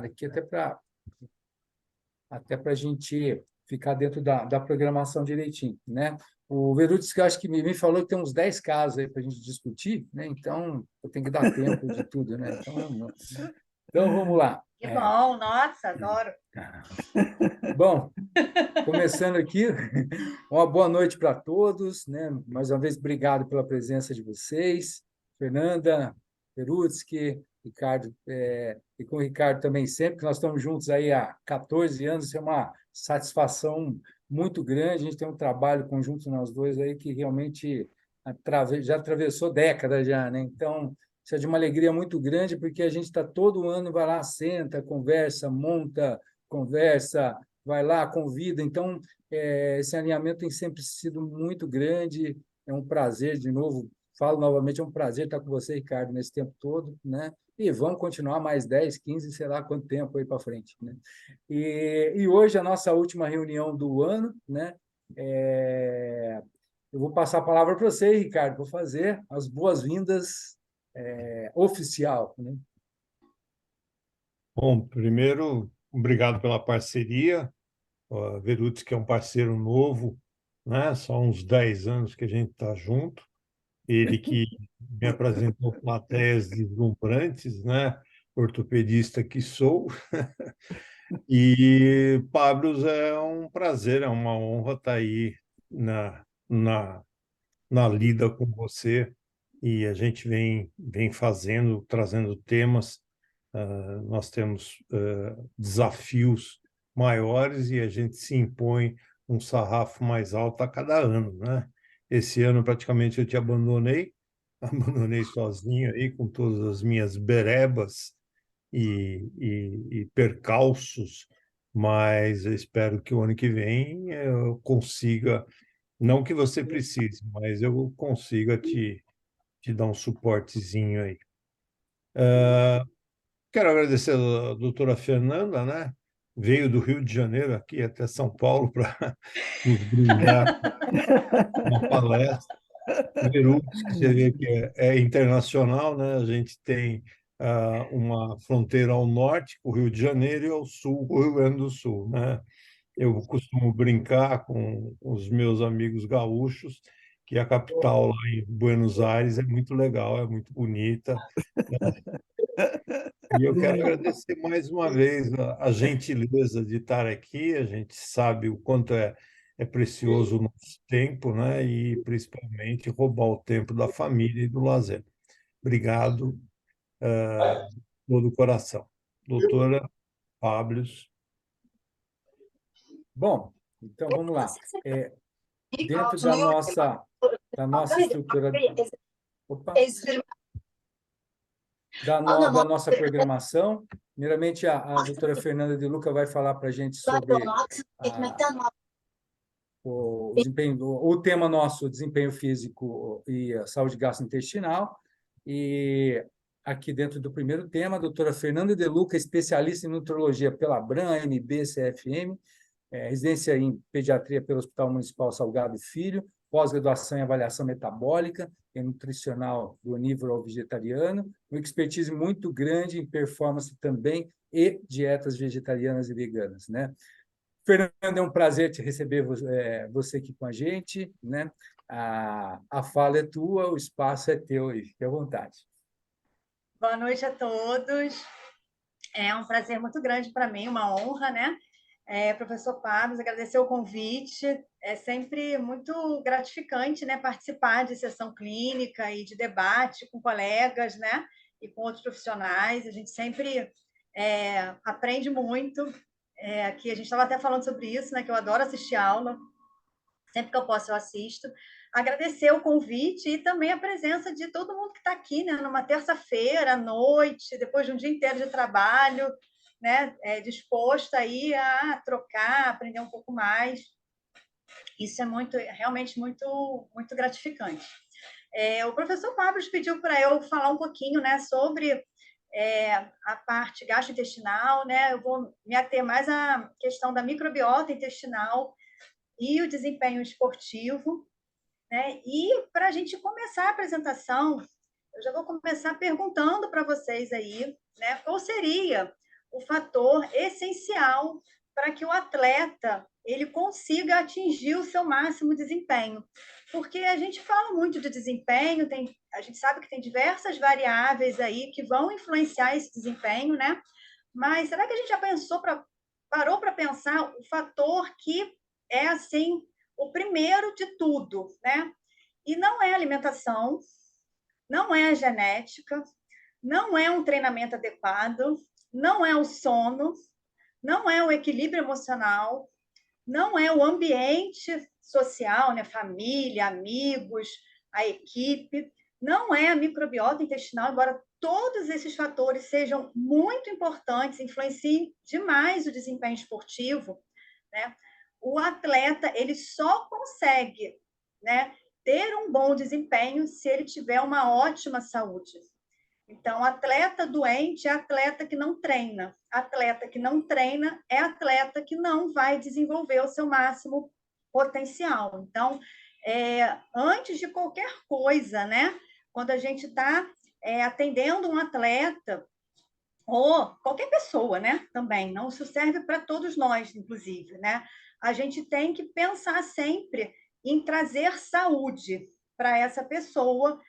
aqui até para a gente ficar dentro da programação direitinho, né? O Verutis, que eu acho que me falou que tem uns 10 casos aí para a gente discutir, né? Então, eu tenho que dar tempo de tudo, né? Então vamos lá. Que bom, nossa, adoro. Bom, começando aqui, uma boa noite para todos, né? Mais uma vez, obrigado pela presença de vocês, Fernanda, Perutsky, Ricardo, e com o Ricardo também sempre, que nós estamos juntos aí há 14 anos, isso é uma satisfação muito grande, a gente tem um trabalho conjunto nós dois aí que realmente já atravessou décadas já, né? Então, isso é de uma alegria muito grande, porque a gente está todo ano, vai lá, senta, conversa, monta, conversa, vai lá, convida. Então, esse alinhamento tem sempre sido muito grande. É um prazer, de novo, falo novamente, é um prazer estar com você, Ricardo, nesse tempo todo, né? E vamos continuar mais 10, 15, sei lá quanto tempo aí para frente, né? E hoje, a nossa última reunião do ano, né? Eu vou passar a palavra para você, Ricardo, para fazer as boas-vindas oficial, né? Bom, primeiro, obrigado pela parceria. O Veruti, que é um parceiro novo, né? Só uns 10 anos que a gente está junto. Ele que me apresentou plateias deslumbrantes, né? Ortopedista que sou. E, Pablos, é um prazer, é uma honra estar aí na, na lida com você. E a gente vem fazendo, trazendo temas. Nós temos desafios maiores e a gente se impõe um sarrafo mais alto a cada ano, né? Esse ano praticamente eu te abandonei, abandonei sozinho aí com todas as minhas berebas e percalços, mas eu espero que o ano que vem eu consiga, não que você precise, mas eu consiga te dar um suportezinho aí. Quero agradecer a doutora Fernanda, né? Veio do Rio de Janeiro aqui até São Paulo para nos brindar com uma palestra. Verux, que você vê que é internacional, né? A gente tem uma fronteira ao norte, o Rio de Janeiro, e ao sul, o Rio Grande do Sul, né? Eu costumo brincar com os meus amigos gaúchos que a capital lá em Buenos Aires é muito legal, é muito bonita. E eu quero agradecer mais uma vez a gentileza de estar aqui. A gente sabe o quanto é precioso o nosso tempo, né? E principalmente roubar o tempo da família e do lazer. Obrigado, de todo o coração. Doutora Pablos. Bom, então vamos lá. Dentro da nossa estrutura, opa, da nossa programação, primeiramente a doutora Fernanda de Luca vai falar para a gente sobre o desempenho, o tema nosso, desempenho físico e a saúde gastrointestinal. E aqui dentro do primeiro tema, a doutora Fernanda de Luca, especialista em nutrologia pela Abram, AMB, CFM, residência em pediatria pelo Hospital Municipal Salgado Filho, pós-graduação em avaliação metabólica e nutricional do onívoro ao vegetariano, uma expertise muito grande em performance também e dietas vegetarianas e veganas, né? Fernando, é um prazer te receber você aqui com a gente, né? A fala é tua, o espaço é teu aí, fique à vontade. Boa noite a todos. É um prazer muito grande para mim, uma honra, né? Professor Pablos, agradecer o convite. É sempre muito gratificante, né, participar de sessão clínica e de debate com colegas, né, e com outros profissionais. A gente sempre aprende muito. Aqui a gente estava até falando sobre isso, né, que eu adoro assistir aula. Sempre que eu posso, eu assisto. Agradecer o convite e também a presença de todo mundo que está aqui, né, numa terça-feira à noite, depois de um dia inteiro de trabalho, né, disposta aí a trocar, aprender um pouco mais. Isso é realmente muito gratificante. O professor Pablo pediu para eu falar um pouquinho, né, sobre a parte gastrointestinal, né? Eu vou me ater mais à questão da microbiota intestinal e o desempenho esportivo, né? E para a gente começar a apresentação, eu já vou começar perguntando para vocês aí, né, qual seria o fator essencial para que o atleta ele consiga atingir o seu máximo desempenho. Porque a gente fala muito de desempenho, a gente sabe que tem diversas variáveis aí que vão influenciar esse desempenho, né? Mas será que a gente já parou para pensar o fator que é, assim, o primeiro de tudo, né? E não é a alimentação, não é a genética, não é um treinamento adequado, não é o sono, não é o equilíbrio emocional, não é o ambiente social, né? Família, amigos, a equipe, não é a microbiota intestinal, embora todos esses fatores sejam muito importantes, influenciem demais o desempenho esportivo, né? O atleta ele só consegue, né, ter um bom desempenho se ele tiver uma ótima saúde. Então, atleta doente é atleta que não treina. Atleta que não treina é atleta que não vai desenvolver o seu máximo potencial. Então, antes de qualquer coisa, né? Quando a gente está atendendo um atleta, ou qualquer pessoa, né? Também, não, isso serve para todos nós, inclusive, né? A gente tem que pensar sempre em trazer saúde para essa pessoa,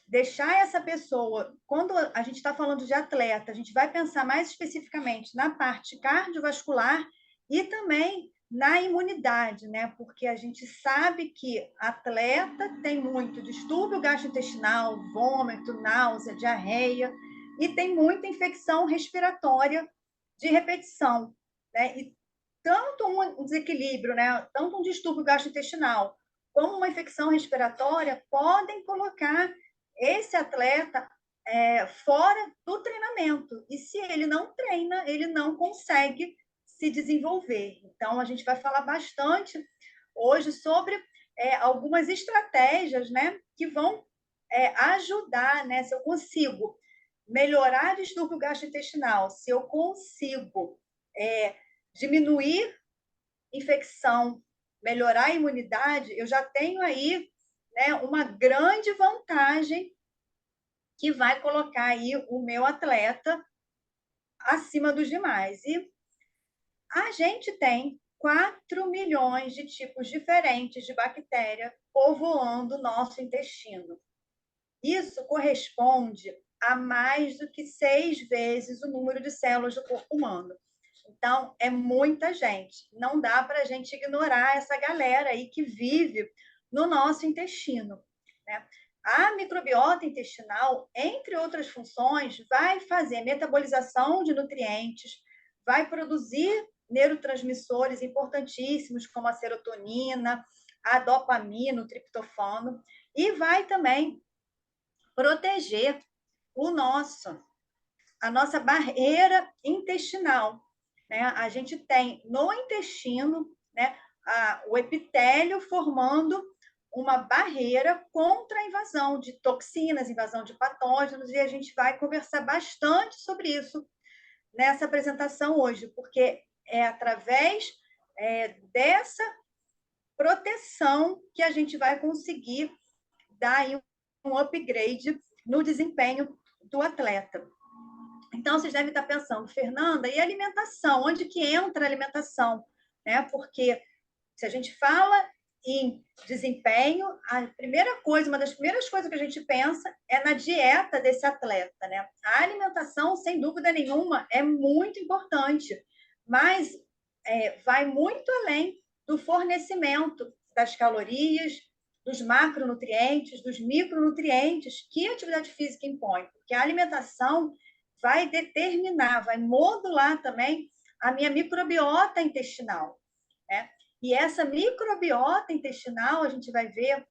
deixar essa pessoa, quando a gente está falando de atleta, a gente vai pensar mais especificamente na parte cardiovascular e também na imunidade, né? Porque a gente sabe que atleta tem muito distúrbio gastrointestinal, vômito, náusea, diarreia, e tem muita infecção respiratória de repetição, né? E tanto um desequilíbrio, né? Tanto um distúrbio gastrointestinal como uma infecção respiratória podem colocar esse atleta fora do treinamento. E se ele não treina, ele não consegue se desenvolver. Então, a gente vai falar bastante hoje sobre algumas estratégias, né, que vão ajudar, né, se eu consigo melhorar distúrbio gastrointestinal, se eu consigo diminuir infecção, melhorar a imunidade, eu já tenho aí, né, uma grande vantagem que vai colocar aí o meu atleta acima dos demais. E a gente tem 4 milhões de tipos diferentes de bactéria povoando o nosso intestino. Isso corresponde a mais do que 6 vezes o número de células do corpo humano. Então, é muita gente. Não dá para a gente ignorar essa galera aí que vive no nosso intestino, né? A microbiota intestinal, entre outras funções, vai fazer metabolização de nutrientes, vai produzir neurotransmissores importantíssimos, como a serotonina, a dopamina, o triptofano, e vai também proteger a nossa barreira intestinal, né? A gente tem no intestino, né, o epitélio formando uma barreira contra a invasão de toxinas, invasão de patógenos, e a gente vai conversar bastante sobre isso nessa apresentação hoje, porque é através dessa proteção que a gente vai conseguir dar um upgrade no desempenho do atleta. Então, vocês devem estar pensando, Fernanda, e a alimentação? Onde que entra a alimentação? Né? Porque se a gente fala em desempenho, uma das primeiras coisas que a gente pensa é na dieta desse atleta, né? A alimentação, sem dúvida nenhuma, é muito importante, mas vai muito além do fornecimento das calorias, dos macronutrientes, dos micronutrientes que a atividade física impõe, porque a alimentação vai determinar, vai modular também a minha microbiota intestinal, né? E essa microbiota intestinal, a gente vai ver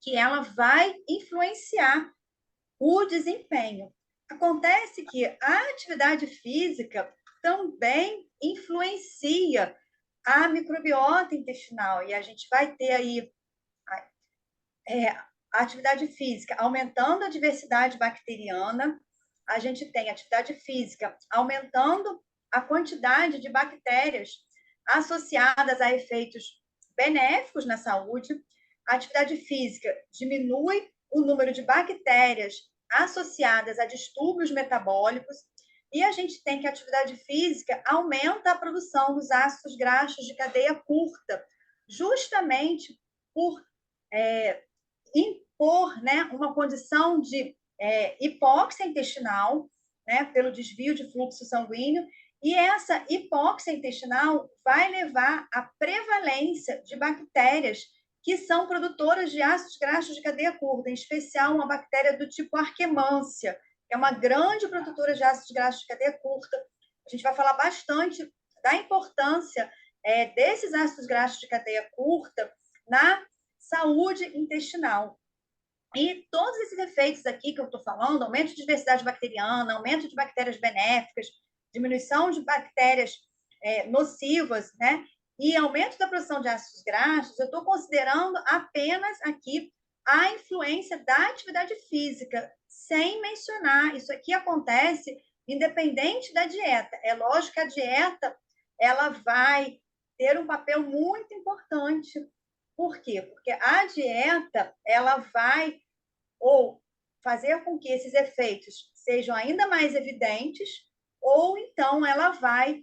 que ela vai influenciar o desempenho. Acontece que a atividade física também influencia a microbiota intestinal, e a gente vai ter aí a atividade física aumentando a diversidade bacteriana, a gente tem atividade física aumentando a quantidade de bactérias associadas a efeitos benéficos na saúde. A atividade física diminui o número de bactérias associadas a distúrbios metabólicos. E a gente tem que a atividade física aumenta a produção dos ácidos graxos de cadeia curta, justamente por impor, né, uma condição de hipóxia intestinal, né, pelo desvio de fluxo sanguíneo, e essa hipóxia intestinal vai levar à prevalência de bactérias que são produtoras de ácidos graxos de cadeia curta, em especial uma bactéria do tipo Arquemância, que é uma grande produtora de ácidos graxos de cadeia curta. A gente vai falar bastante da importância desses ácidos graxos de cadeia curta na saúde intestinal. E todos esses efeitos aqui que eu estou falando, aumento de diversidade bacteriana, aumento de bactérias benéficas, diminuição de bactérias nocivas, né? E aumento da produção de ácidos graxos, eu estou considerando apenas aqui a influência da atividade física, sem mencionar, isso aqui acontece independente da dieta. É lógico que a dieta ela vai ter um papel muito importante. Por quê? Porque a dieta ela vai ou fazer com que esses efeitos sejam ainda mais evidentes, ou então ela vai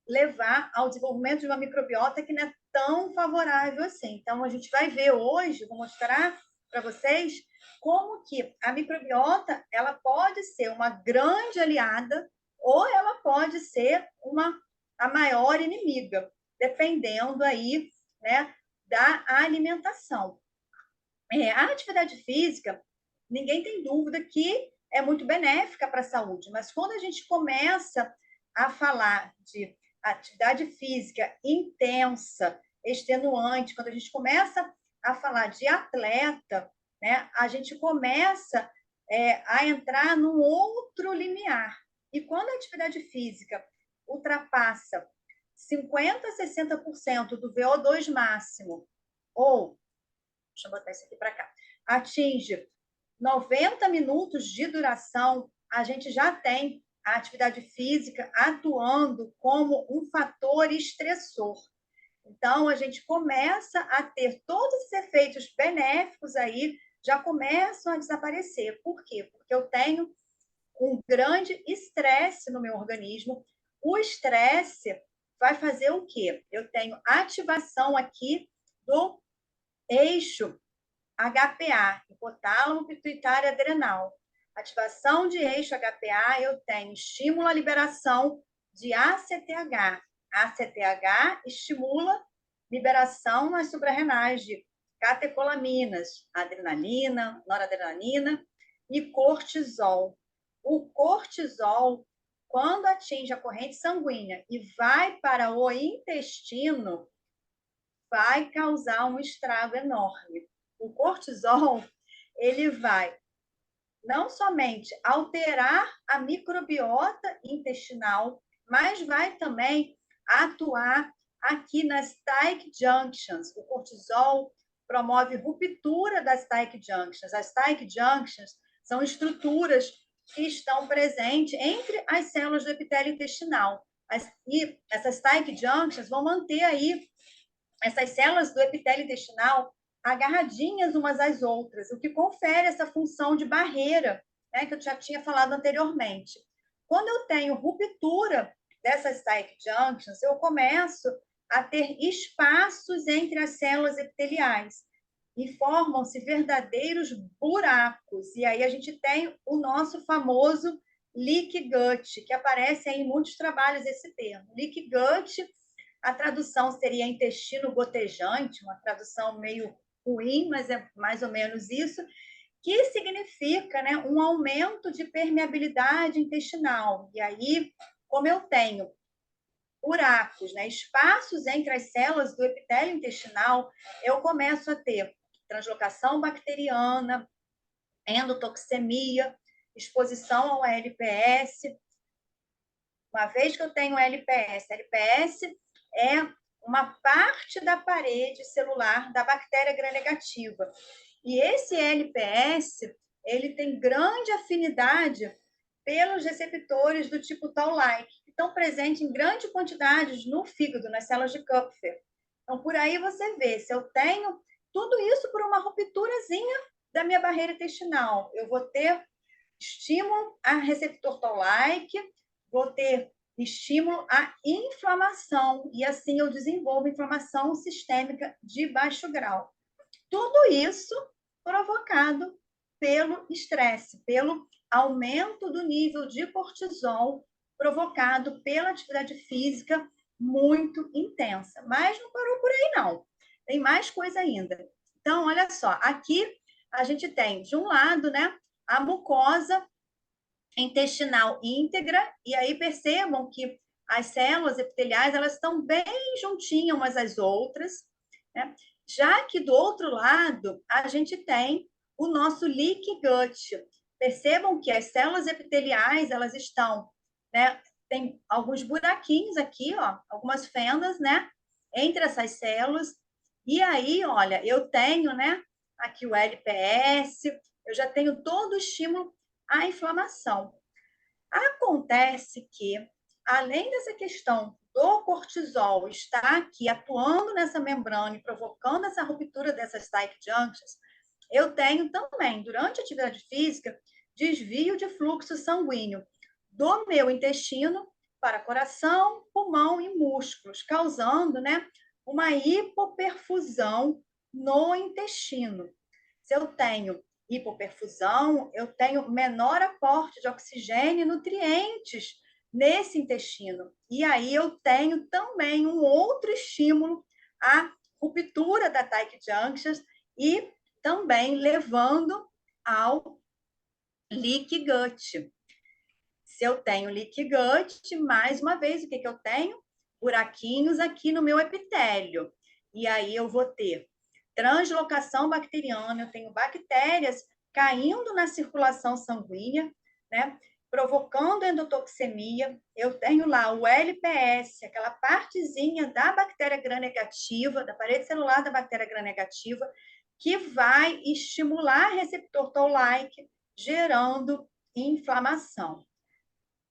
levar ao desenvolvimento de uma microbiota que não é tão favorável assim. Então, a gente vai ver hoje, vou mostrar para vocês como que a microbiota ela pode ser uma grande aliada ou ela pode ser a maior inimiga, dependendo aí, né, da alimentação. A atividade física, ninguém tem dúvida que é muito benéfica para a saúde, mas quando a gente começa a falar de atividade física intensa, extenuante, quando a gente começa a falar de atleta, né, a gente começa a entrar num outro limiar. E quando a atividade física ultrapassa 50% a 60% do VO2 máximo, ou deixa eu botar isso aqui para cá, atinge 90 minutos de duração, a gente já tem a atividade física atuando como um fator estressor. Então, a gente começa a ter todos esses efeitos benéficos aí, já começam a desaparecer. Por quê? Porque eu tenho um grande estresse no meu organismo. O estresse vai fazer o quê? Eu tenho ativação aqui do eixo HPA, hipotálamo pituitário adrenal. Ativação de eixo HPA, eu tenho estímulo à liberação de ACTH. ACTH estimula liberação nas suprarrenais de catecolaminas, adrenalina, noradrenalina e cortisol. O cortisol, quando atinge a corrente sanguínea e vai para o intestino, vai causar um estrago enorme. O cortisol, ele vai não somente alterar a microbiota intestinal, mas vai também atuar aqui nas tight junctions. O cortisol promove ruptura das tight junctions. As tight junctions são estruturas que estão presentes entre as células do epitélio intestinal. E essas tight junctions vão manter aí essas células do epitélio intestinal agarradinhas umas às outras, o que confere essa função de barreira, né, que eu já tinha falado anteriormente. Quando eu tenho ruptura dessas tight junctions, eu começo a ter espaços entre as células epiteliais e formam-se verdadeiros buracos. E aí a gente tem o nosso famoso leaky gut, que aparece aí em muitos trabalhos esse termo. Leaky gut, a tradução seria intestino gotejante, uma tradução meio ruim, mas é mais ou menos isso, que significa, né, um aumento de permeabilidade intestinal. E aí, como eu tenho buracos, né, espaços entre as células do epitélio intestinal, eu começo a ter translocação bacteriana, endotoxemia, exposição ao LPS. Uma vez que eu tenho LPS é uma parte da parede celular da bactéria gram-negativa. E esse LPS, ele tem grande afinidade pelos receptores do tipo Toll-like, que estão presentes em grande quantidade no fígado, nas células de Kupfer. Então, por aí você vê, se eu tenho tudo isso por uma rupturazinha da minha barreira intestinal, eu vou ter estímulo a receptor Toll-like, vou ter estímulo à inflamação, e assim eu desenvolvo inflamação sistêmica de baixo grau. Tudo isso provocado pelo estresse, pelo aumento do nível de cortisol provocado pela atividade física muito intensa. Mas não parou por aí, não. Tem mais coisa ainda. Então, olha só, aqui a gente tem, de um lado, né, a mucosa intestinal íntegra, e aí percebam que as células epiteliais, elas estão bem juntinhas umas às outras, né? Já que do outro lado, a gente tem o nosso leaky gut. Percebam que as células epiteliais, elas estão, né? Tem alguns buraquinhos aqui, ó, algumas fendas, né? Entre essas células. E aí, olha, eu tenho, né? Aqui o LPS, eu já tenho todo o estímulo à inflamação. Acontece que, além dessa questão do cortisol estar aqui atuando nessa membrana e provocando essa ruptura dessas tight junctions, eu tenho também, durante a atividade física, desvio de fluxo sanguíneo do meu intestino para coração, pulmão e músculos, causando, né, uma hipoperfusão no intestino. Se eu tenho hipoperfusão, eu tenho menor aporte de oxigênio e nutrientes nesse intestino. E aí eu tenho também um outro estímulo à ruptura da tight junctions e também levando ao leaky gut. Se eu tenho leaky gut, mais uma vez, o que eu tenho? Buraquinhos aqui no meu epitélio. E aí eu vou ter translocação bacteriana, eu tenho bactérias caindo na circulação sanguínea, né? Provocando endotoxemia. Eu tenho lá o LPS, aquela partezinha da bactéria gram-negativa, da parede celular da bactéria gram-negativa, que vai estimular receptor toll-like, gerando inflamação.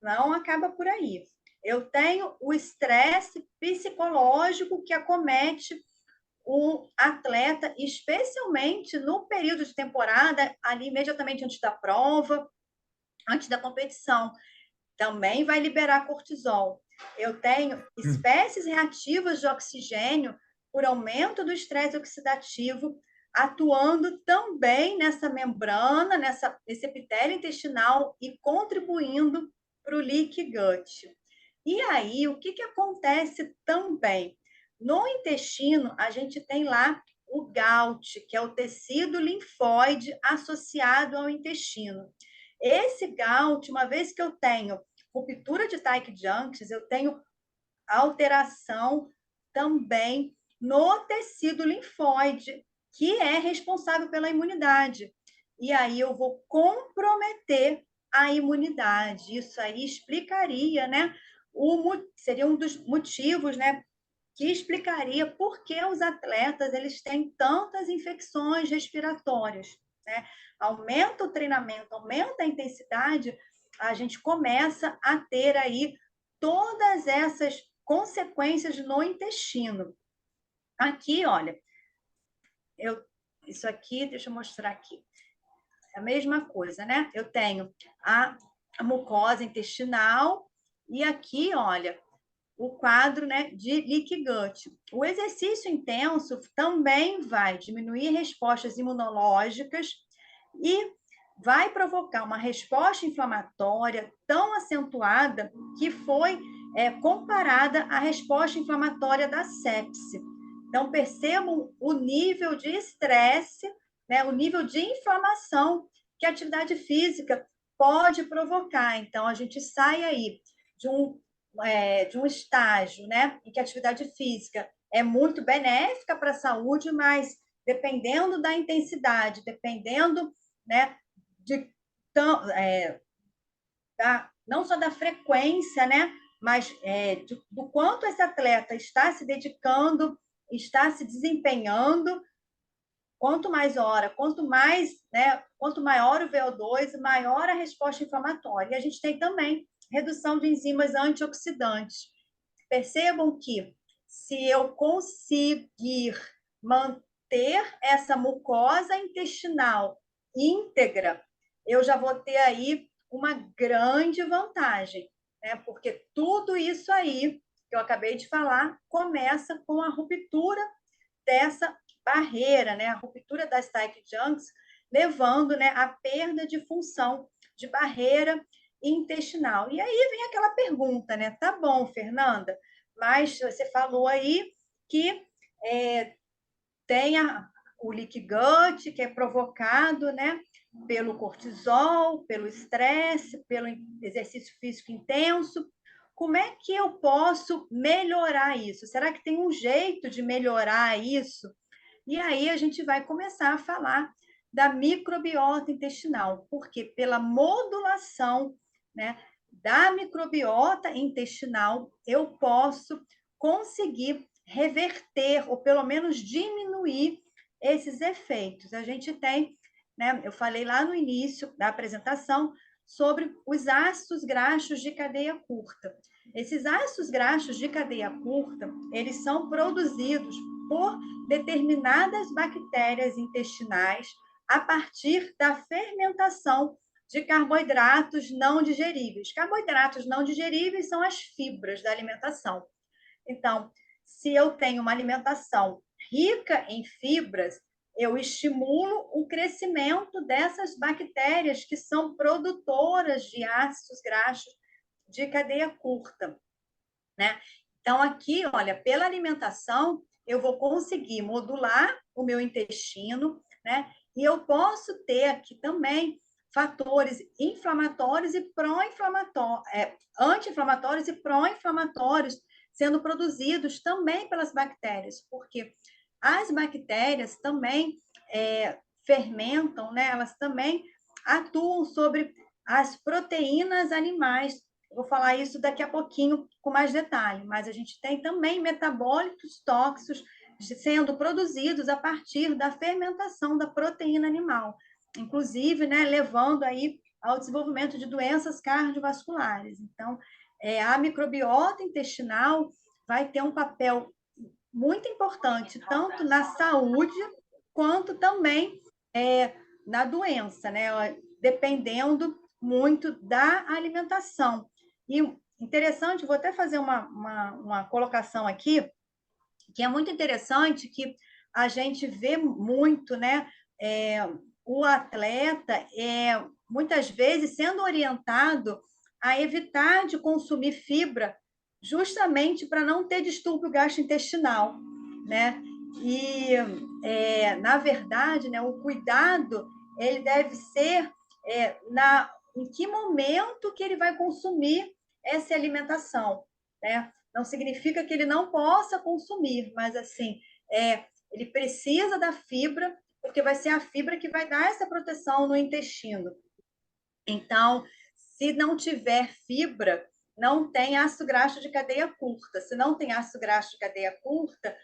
Não acaba por aí. Eu tenho o estresse psicológico que acomete o atleta, especialmente no período de temporada, ali imediatamente antes da prova, antes da competição. Também vai liberar cortisol. Eu tenho espécies reativas de oxigênio por aumento do estresse oxidativo, atuando também nessa membrana, nesse epitélio intestinal e contribuindo para o leaky gut. E aí, o que acontece também? No intestino, a gente tem lá o GALT, que é o tecido linfóide associado ao intestino. Esse GALT, uma vez que eu tenho ruptura de tight junctions, eu tenho alteração também no tecido linfóide, que é responsável pela imunidade. E aí eu vou comprometer a imunidade. Isso aí explicaria, né? Seria um dos motivos, né? Que explicaria por que os atletas eles têm tantas infecções respiratórias, né? Aumenta o treinamento, aumenta a intensidade, a gente começa a ter aí todas essas consequências no intestino. Aqui, olha, isso aqui, deixa eu mostrar aqui. É a mesma coisa, né? Eu tenho a mucosa intestinal e aqui, olha, o quadro, né, de leaky gut. O exercício intenso também vai diminuir respostas imunológicas e vai provocar uma resposta inflamatória tão acentuada que foi comparada à resposta inflamatória da sepse. Então, percebam o nível de estresse, né, o nível de inflamação que a atividade física pode provocar. Então, a gente sai aí de um estágio, né, em que a atividade física é muito benéfica para a saúde, mas dependendo da intensidade, dependendo, né, não só da frequência, né, mas do quanto esse atleta está se dedicando, está se desempenhando, quanto mais hora, quanto maior o VO2, maior a resposta inflamatória. E a gente tem também redução de enzimas antioxidantes. Percebam que se eu conseguir manter essa mucosa intestinal íntegra, eu já vou ter aí uma grande vantagem. né? Porque tudo isso aí que eu acabei de falar começa com a ruptura dessa barreira, né? A ruptura das tight junctions, levando, né, à perda de função de barreira intestinal. E aí vem aquela pergunta, né? Tá bom, Fernanda, mas você falou aí que tem o leaky gut, que é provocado, né, pelo cortisol, pelo estresse, pelo exercício físico intenso. Como é que eu posso melhorar isso? Será que tem um jeito de melhorar isso? E aí a gente vai começar a falar da microbiota intestinal, porque pela modulação, né, da microbiota intestinal, eu posso conseguir reverter, ou pelo menos diminuir esses efeitos. A gente tem, né, eu falei lá no início da apresentação sobre os ácidos graxos de cadeia curta. Esses ácidos graxos de cadeia curta, eles são produzidos por determinadas bactérias intestinais a partir da fermentação de carboidratos não digeríveis. Carboidratos não digeríveis são as fibras da alimentação. Então, se eu tenho uma alimentação rica em fibras, eu estimulo o crescimento dessas bactérias que são produtoras de ácidos graxos de cadeia curta, né? Então, aqui, olha, pela alimentação, eu vou conseguir modular o meu intestino, né? E eu posso ter aqui também fatores inflamatórios e pró-inflamatórios, anti-inflamatórios e pró-inflamatórios sendo produzidos também pelas bactérias, porque as bactérias também fermentam, né? Elas também atuam sobre as proteínas animais. Eu vou falar isso daqui a pouquinho com mais detalhe, mas a gente tem também metabólitos tóxicos sendo produzidos a partir da fermentação da proteína animal, inclusive, né, levando aí ao desenvolvimento de doenças cardiovasculares. Então, a microbiota intestinal vai ter um papel muito importante, tanto na saúde, quanto também na doença, né? Dependendo muito da alimentação. E interessante, vou até fazer uma colocação aqui, que é muito interessante, que a gente vê muito, né? O atleta, muitas vezes, sendo orientado a evitar de consumir fibra, justamente para não ter distúrbio gastrointestinal, né? E, na verdade, né, o cuidado ele deve ser em que momento que ele vai consumir essa alimentação, né? Não significa que ele não possa consumir, mas assim, ele precisa da fibra, porque vai ser a fibra que vai dar essa proteção no intestino. Então, se não tiver fibra, não tem ácido graxo de cadeia curta. Se não tem ácido graxo de cadeia curta,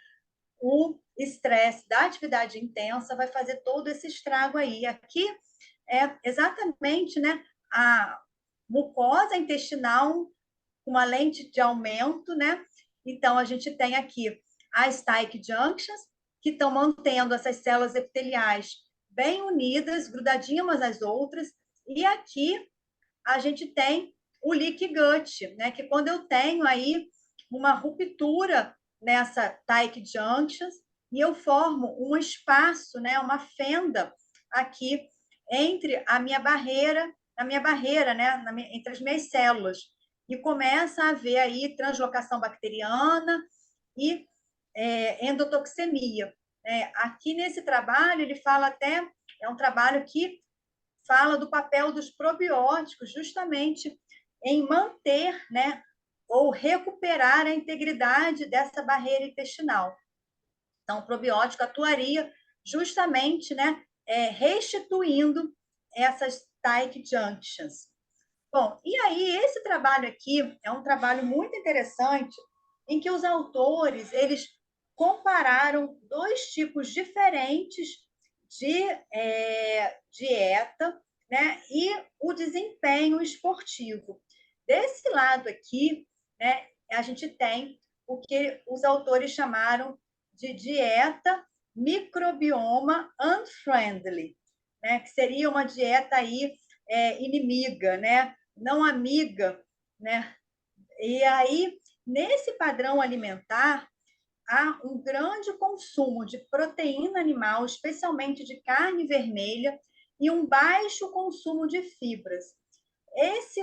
o estresse da atividade intensa vai fazer todo esse estrago aí. Aqui é exatamente, né, a mucosa intestinal com uma lente de aumento, né? Então, a gente tem aqui as tight junctions, que estão mantendo essas células epiteliais bem unidas, grudadinhas umas às outras, e aqui a gente tem o leaky gut, né? Que quando eu tenho aí uma ruptura nessa tight junctions e eu formo um espaço, né? Uma fenda aqui entre a minha barreira, né? Entre as minhas células e começa a haver aí translocação bacteriana e endotoxemia. Aqui nesse trabalho ele fala até, é um trabalho que fala do papel dos probióticos justamente em manter, né, ou recuperar a integridade dessa barreira intestinal. Então, o probiótico atuaria justamente, né, restituindo essas tight junctions. Bom, e aí esse trabalho aqui é um trabalho muito interessante em que os autores, eles compararam dois tipos diferentes de dieta, né, e o desempenho esportivo. Desse lado aqui, né, a gente tem o que os autores chamaram de dieta microbioma unfriendly, né, que seria uma dieta aí inimiga, né, não amiga, né, E aí, nesse padrão alimentar, há um grande consumo de proteína animal, especialmente de vermelha, e um baixo consumo de fibras. Esse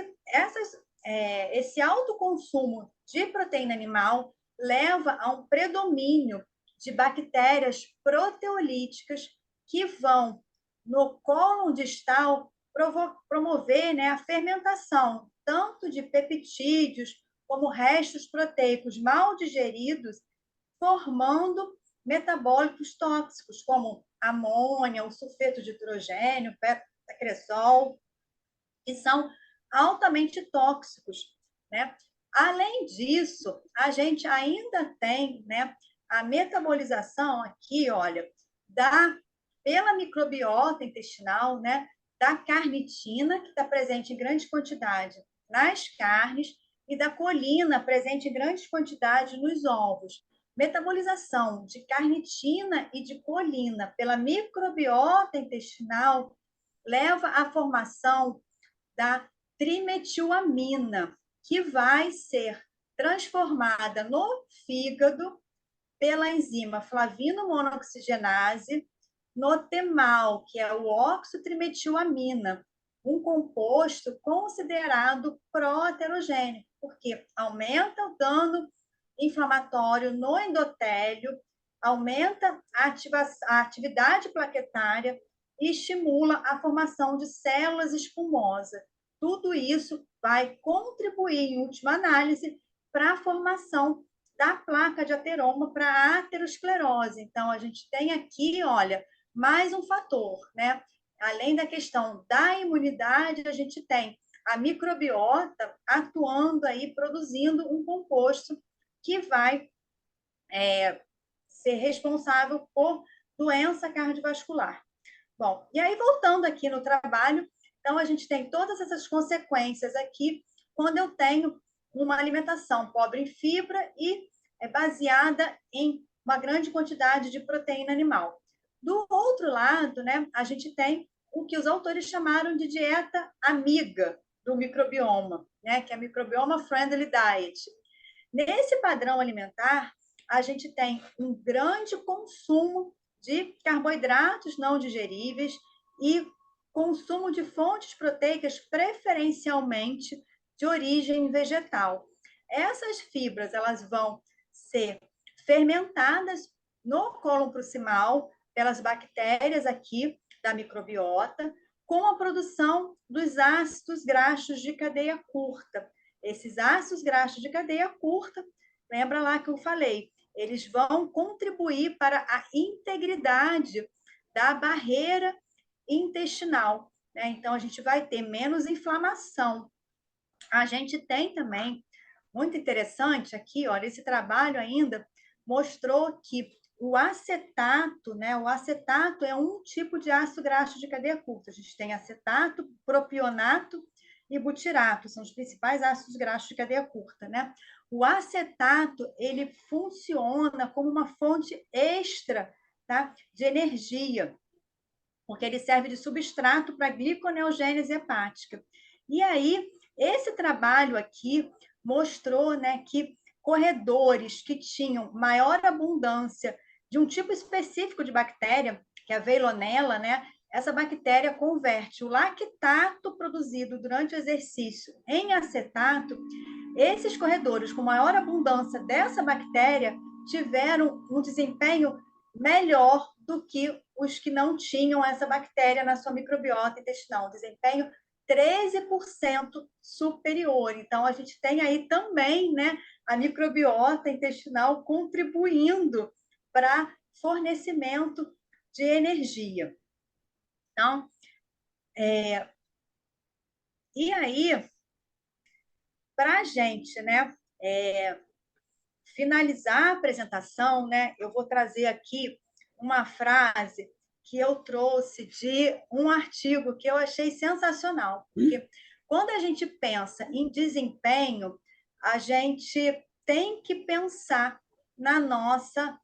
alto consumo de proteína animal leva a um predomínio de bactérias proteolíticas que vão, no cólon distal, promover, né, a fermentação tanto de peptídeos como restos proteicos mal digeridos, formando metabólitos tóxicos, como amônia, o sulfeto de hidrogênio, petacresol, que são altamente tóxicos, né? Além disso, a gente ainda tem, né, a metabolização aqui, olha, pela microbiota intestinal, né, da carnitina, que está presente em grande quantidade nas carnes, e da colina, presente em grande quantidade nos ovos. Metabolização de carnitina e de colina pela microbiota intestinal leva à formação da trimetilamina, que vai ser transformada no fígado pela enzima flavinomonoxigenase no TEMAL, que é o oxotrimetilamina, um composto considerado pró-aterogênico, porque aumenta o dano inflamatório no endotélio, aumenta a atividade plaquetária e estimula a formação de células espumosas. Tudo isso vai contribuir, em última análise, para a formação da placa de ateroma para a aterosclerose. Então, a gente tem aqui, olha, mais um fator, né? Além da questão da imunidade, a gente tem a microbiota atuando aí, produzindo um composto que vai ser responsável por doença cardiovascular. Bom, e aí voltando aqui no trabalho, então a gente tem todas essas consequências aqui quando eu tenho uma alimentação pobre em fibra e baseada em uma grande quantidade de proteína animal. Do outro lado, né, a gente tem o que os autores chamaram de dieta amiga do microbioma, né, que é a microbioma friendly diet. Nesse padrão alimentar, a gente tem um grande consumo de carboidratos não digeríveis e consumo de fontes proteicas preferencialmente de origem vegetal. Essas fibras elas vão ser fermentadas no cólon proximal pelas bactérias aqui da microbiota, com a produção dos ácidos graxos de cadeia curta. Esses ácidos graxos de cadeia curta, lembra lá que eu falei, eles vão contribuir para a integridade da barreira intestinal, né? Então, a gente vai ter menos inflamação. A gente tem também, muito interessante aqui, olha, esse trabalho ainda mostrou que o acetato, né? O acetato é um tipo de ácido graxo de cadeia curta. A gente tem acetato, propionato e butirato, são os principais ácidos graxos de cadeia curta, né? O acetato, ele funciona como uma fonte extra, tá, de energia, porque ele serve de substrato para a gliconeogênese hepática. E aí, esse trabalho aqui mostrou, né, que corredores que tinham maior abundância de um tipo específico de bactéria, que é a Veillonella, né, essa bactéria converte o lactato produzido durante o exercício em acetato. Esses corredores com maior abundância dessa bactéria tiveram um desempenho melhor do que os que não tinham essa bactéria na sua microbiota intestinal. Desempenho 13% superior. Então, a gente tem aí também, né, a microbiota intestinal contribuindo para fornecimento de energia. Então, e aí, para a gente, né, finalizar a apresentação, né, eu vou trazer aqui uma frase que eu trouxe de um artigo que eu achei sensacional, porque quando a gente pensa em desempenho, a gente tem que pensar na nossa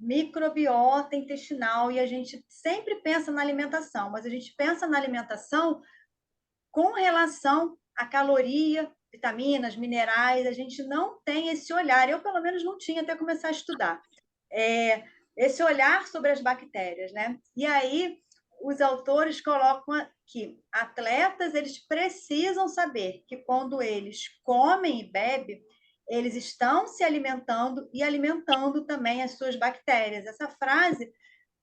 microbiota intestinal e a gente sempre pensa na alimentação, mas a gente pensa na alimentação com relação à caloria vitaminas, minerais, a gente não tem esse olhar. Eu, pelo menos, não tinha até começar a estudar. Esse olhar sobre as bactérias, né? E aí, os autores colocam que atletas, eles precisam saber que quando eles comem e bebem, eles estão se alimentando e alimentando também as suas bactérias. Essa frase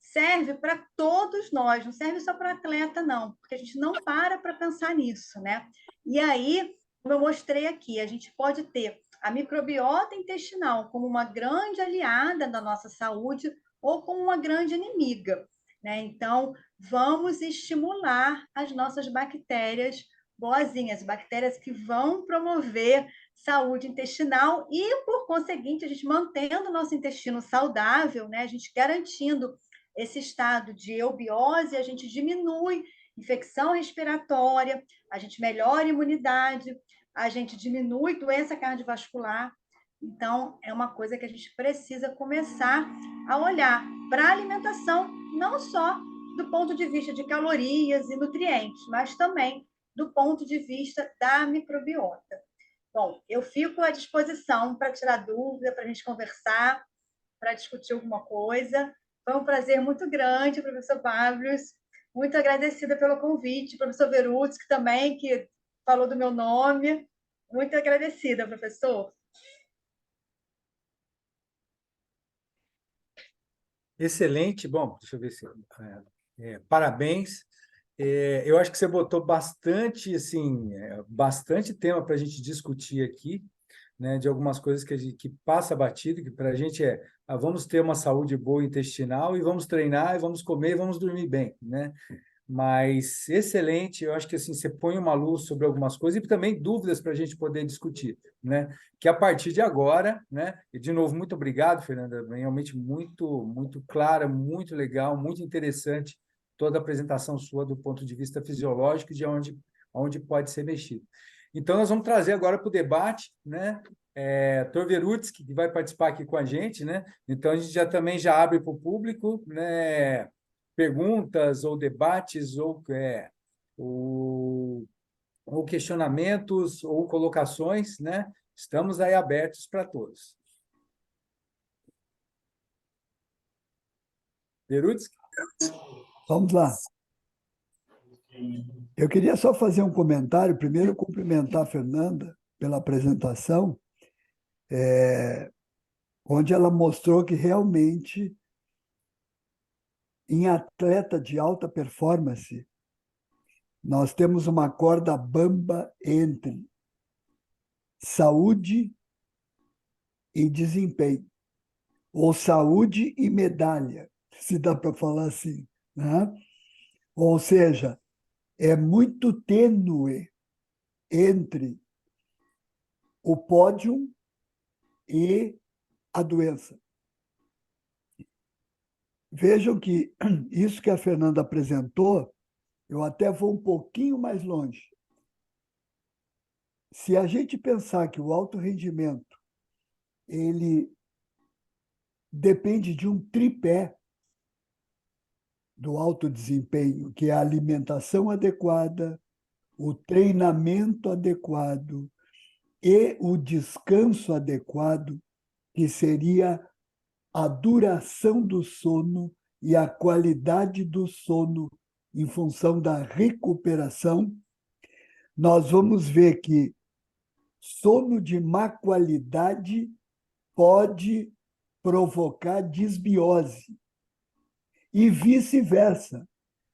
serve para todos nós, não serve só para atleta, não, porque a gente não para pensar nisso, né? E aí, como eu mostrei aqui, a gente pode ter a microbiota intestinal como uma grande aliada da nossa saúde ou como uma grande inimiga, né? Então, vamos estimular as nossas bactérias boazinhas, bactérias que vão promover saúde intestinal e, por conseguinte, a gente mantendo o nosso intestino saudável, né? A gente garantindo esse estado de eubiose, a gente diminui infecção respiratória, a gente melhora a imunidade, a gente diminui doença cardiovascular. Então, é uma coisa que a gente precisa começar a olhar para a alimentação, não só do ponto de vista de calorias e nutrientes, mas também do ponto de vista da microbiota. Bom, eu fico à disposição para tirar dúvida, para a gente conversar, para discutir alguma coisa. Foi um prazer muito grande, professor Pavlos. Muito agradecida pelo convite, professor Verutsky também, que falou do meu nome. Muito agradecida, professor. Excelente. Bom, deixa eu ver se... parabéns. Eu acho que você botou bastante, assim, bastante tema para a gente discutir aqui, né, de algumas coisas que passa batido, que para a gente vamos ter uma saúde boa intestinal e vamos treinar, e vamos comer e vamos dormir bem, né? Mas excelente, eu acho que assim, você põe uma luz sobre algumas coisas e também dúvidas para a gente poder discutir, né? Que a partir de agora, né? E de novo, muito obrigado, Fernanda, realmente muito clara, muito legal, muito interessante toda a apresentação sua do ponto de vista fisiológico e de onde pode ser mexido. Então, nós vamos trazer agora para o debate, né? Dr. Verutsky, que vai participar aqui com a gente, né? Então, a gente também já abre para o público, né? Perguntas ou debates ou questionamentos ou colocações, né? Estamos aí abertos para todos. Verutsky? Vamos lá. Eu queria só fazer um comentário, primeiro cumprimentar a Fernanda pela apresentação, onde ela mostrou que realmente, em atleta de alta performance, nós temos uma corda bamba entre saúde e desempenho, ou saúde e medalha, se dá para falar assim, né? Ou seja, é muito tênue entre o pódio e a doença. Vejam que isso que a Fernanda apresentou, eu até vou um pouquinho mais longe. Se a gente pensar que o alto rendimento ele depende de um tripé do alto desempenho, que é a alimentação adequada, o treinamento adequado e o descanso adequado, que seria a duração do sono e a qualidade do sono em função da recuperação, nós vamos ver que sono de má qualidade pode provocar desbiose e vice-versa.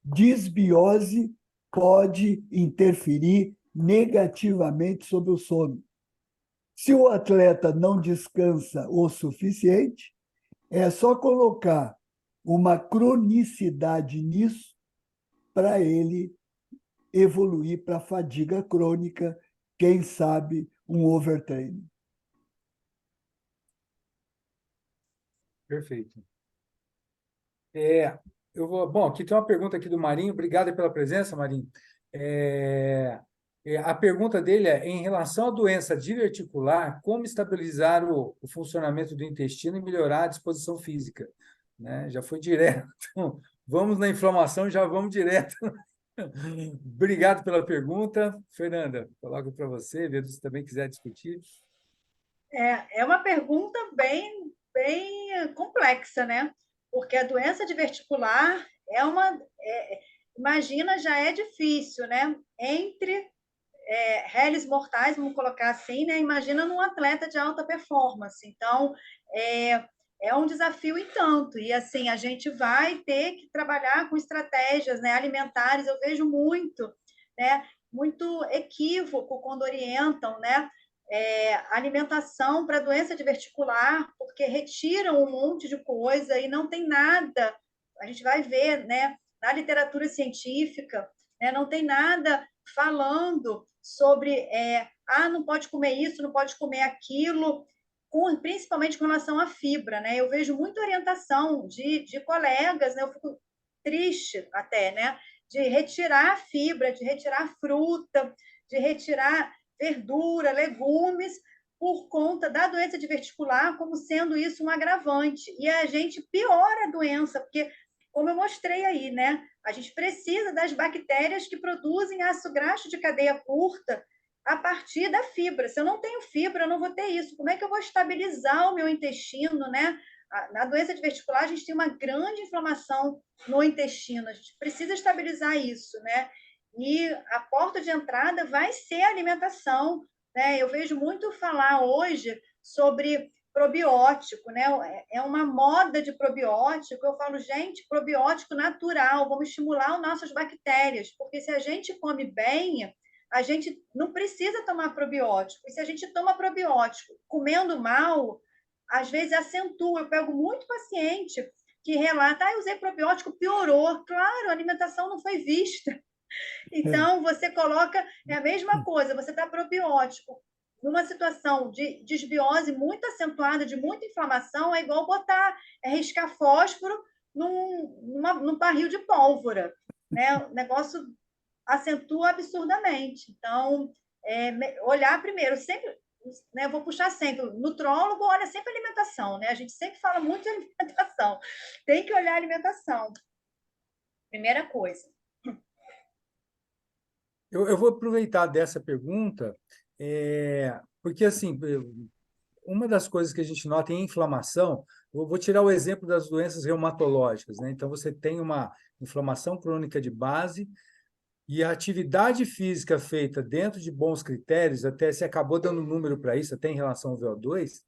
Desbiose pode interferir negativamente sobre o sono. Se o atleta não descansa o suficiente, é só colocar uma cronicidade nisso para ele evoluir para fadiga crônica, quem sabe um overtraining. Perfeito. Bom, aqui tem uma pergunta aqui do Marinho. Obrigado pela presença, Marinho. A pergunta dele é: em relação à doença diverticular, como estabilizar o funcionamento do intestino e melhorar a disposição física? Né? Já foi direto. Vamos na inflamação, já vamos direto. Obrigado pela pergunta. Fernanda, coloco para você, Vedo, se também quiser discutir. É uma pergunta bem complexa, né? Porque a doença diverticular imagina, já é difícil, né? Entre réis mortais, vamos colocar assim, né? Imagina num atleta de alta performance. Então, é um desafio em tanto. E, assim, a gente vai ter que trabalhar com estratégias, né, alimentares. Eu vejo muito, né? Muito equívoco quando orientam, né? Alimentação para doença diverticular, porque retiram um monte de coisa e não tem nada. A gente vai ver, né, na literatura científica, né, não tem nada falando sobre não pode comer isso, não pode comer aquilo, principalmente com relação à fibra, né? Eu vejo muita orientação de colegas, né? Eu fico triste até, né? De retirar fibra, de retirar fruta, de retirar verdura, legumes, por conta da doença diverticular, como sendo isso um agravante. E a gente piora a doença, porque, como eu mostrei aí, né? A gente precisa das bactérias que produzem ácido graxo de cadeia curta a partir da fibra. Se eu não tenho fibra, eu não vou ter isso. Como é que eu vou estabilizar o meu intestino, né? Na doença diverticular, a gente tem uma grande inflamação no intestino. A gente precisa estabilizar isso, né? E a porta de entrada vai ser a alimentação, né? Eu vejo muito falar hoje sobre probiótico, né? É uma moda de probiótico. Eu falo, gente, probiótico natural, vamos estimular as nossas bactérias, porque se a gente come bem, a gente não precisa tomar probiótico. E se a gente toma probiótico comendo mal, às vezes acentua. Eu pego muito paciente que relata, eu usei probiótico, piorou. Claro, a alimentação não foi vista. Então, você coloca, é a mesma coisa, você dá probiótico numa situação de desbiose muito acentuada, de muita inflamação, é igual riscar fósforo num barril de pólvora. Né? O negócio acentua absurdamente. Então, olhar primeiro, sempre, né, eu vou puxar sempre, o nutrólogo olha sempre a alimentação, né? A gente sempre fala muito de alimentação. Tem que olhar a alimentação. Primeira coisa. Eu vou aproveitar dessa pergunta, porque, assim, uma das coisas que a gente nota em inflamação, eu vou tirar o exemplo das doenças reumatológicas, né? Então, você tem uma inflamação crônica de base e a atividade física feita dentro de bons critérios, até se acabou dando um número para isso, até em relação ao VO2,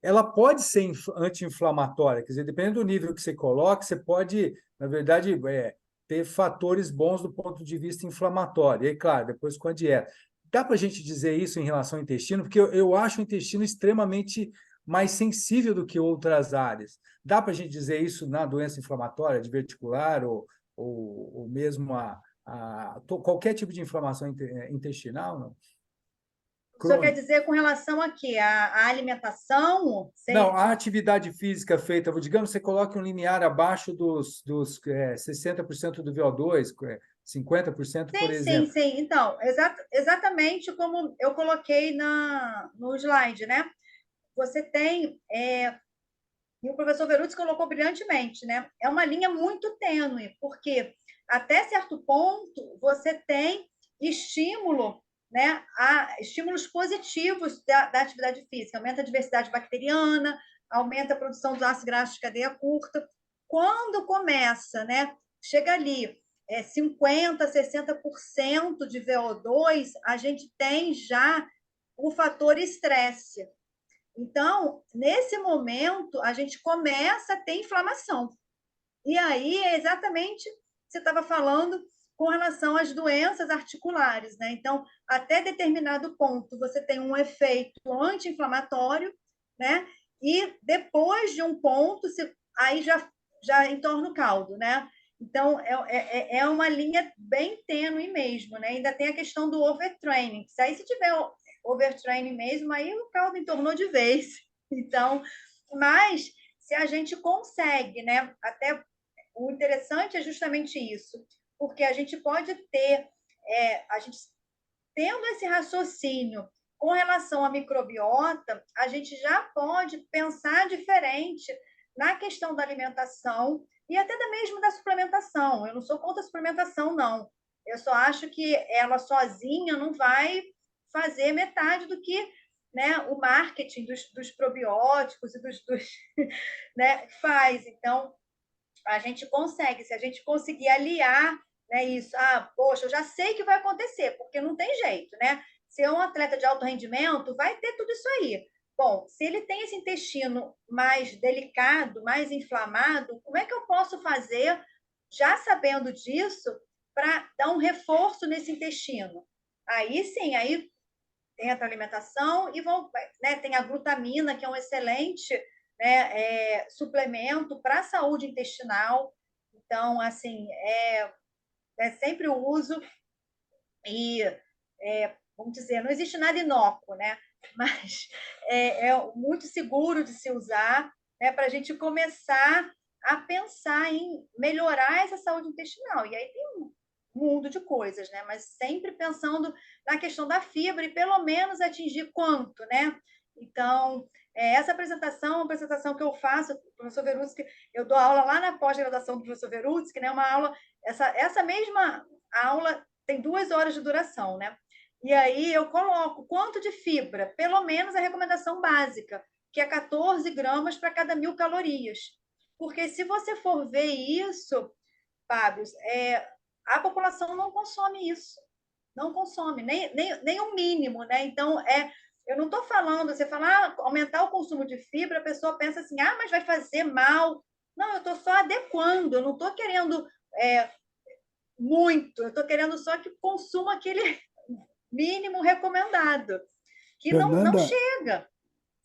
ela pode ser anti-inflamatória, quer dizer, dependendo do nível que você coloca, você pode, na verdade, ter fatores bons do ponto de vista inflamatório. E aí, claro, depois com a dieta. Dá para a gente dizer isso em relação ao intestino? Porque eu acho o intestino extremamente mais sensível do que outras áreas. Dá para a gente dizer isso na doença inflamatória, diverticular, ou mesmo qualquer tipo de inflamação intestinal? Não? O senhor quer dizer com relação a quê? A alimentação? Não, a atividade física feita, digamos, você coloca um limiar abaixo dos 60% do VO2, 50%, por exemplo. Sim. Então, exatamente como eu coloquei no slide, né? Você tem, e o professor Veruzzi colocou brilhantemente, né? É uma linha muito tênue, porque até certo ponto você tem estímulo, né? Estímulos positivos da atividade física, aumenta a diversidade bacteriana, aumenta a produção dos ácidos graxos de cadeia curta. Quando começa, né? Chega ali 50%, 60% de VO2, a gente tem já o fator estresse. Então, nesse momento, a gente começa a ter inflamação. E aí é exatamente o que você estava falando com relação às doenças articulares, né? Então, até determinado ponto, você tem um efeito anti-inflamatório, né? E depois de um ponto, aí já entorna o caldo, né? Então, é uma linha bem tênue mesmo, né? Ainda tem a questão do overtraining. Aí, se tiver overtraining mesmo, aí o caldo entornou de vez. Então, mas se a gente consegue, né? Até o interessante é justamente isso, porque a gente pode ter, a gente tendo esse raciocínio com relação à microbiota, a gente já pode pensar diferente na questão da alimentação e até mesmo da suplementação. Eu não sou contra a suplementação, não. Eu só acho que ela sozinha não vai fazer metade do que, né, o marketing dos probióticos e né, faz. Então, a gente consegue, se a gente conseguir aliar, né, isso. Ah, poxa, eu já sei que vai acontecer, porque não tem jeito, né? Se é um atleta de alto rendimento, vai ter tudo isso aí. Bom, se ele tem esse intestino mais delicado, mais inflamado, como é que eu posso fazer, já sabendo disso, para dar um reforço nesse intestino? Aí sim, aí tem a alimentação e vão, né, tem a glutamina, que é um excelente, né, suplemento para a saúde intestinal. Então, assim, é sempre o uso e, vamos dizer, não existe nada inócuo, né? Mas é muito seguro de se usar, né, para a gente começar a pensar em melhorar essa saúde intestinal. E aí tem um mundo de coisas, né? Mas sempre pensando na questão da fibra e pelo menos atingir quanto, né? Então, essa apresentação é uma apresentação que eu faço, professor Verutsky, eu dou aula lá na pós-graduação do professor Verutsky, né? Uma aula, essa mesma aula tem 2 horas de duração, né? E aí eu coloco quanto de fibra, pelo menos a recomendação básica, que é 14 gramas para cada 1.000 calorias. Porque se você for ver isso, Fábio, a população não consome isso. Não consome, nem o mínimo, né? Então, eu não estou falando, você falar aumentar o consumo de fibra, a pessoa pensa assim, ah, mas vai fazer mal. Não, eu estou só adequando, eu não estou querendo muito, eu estou querendo só que consuma aquele mínimo recomendado, que não Fernanda, chega.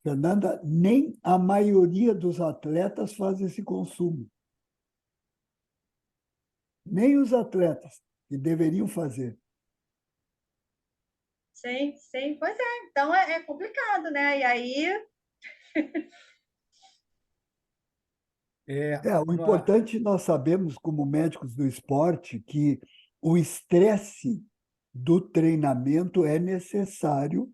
Fernanda, nem a maioria dos atletas faz esse consumo. Nem os atletas que deveriam fazer. Sim, sim, pois é. Então é complicado, né? E aí. O importante nós sabemos, como médicos do esporte, que o estresse do treinamento é necessário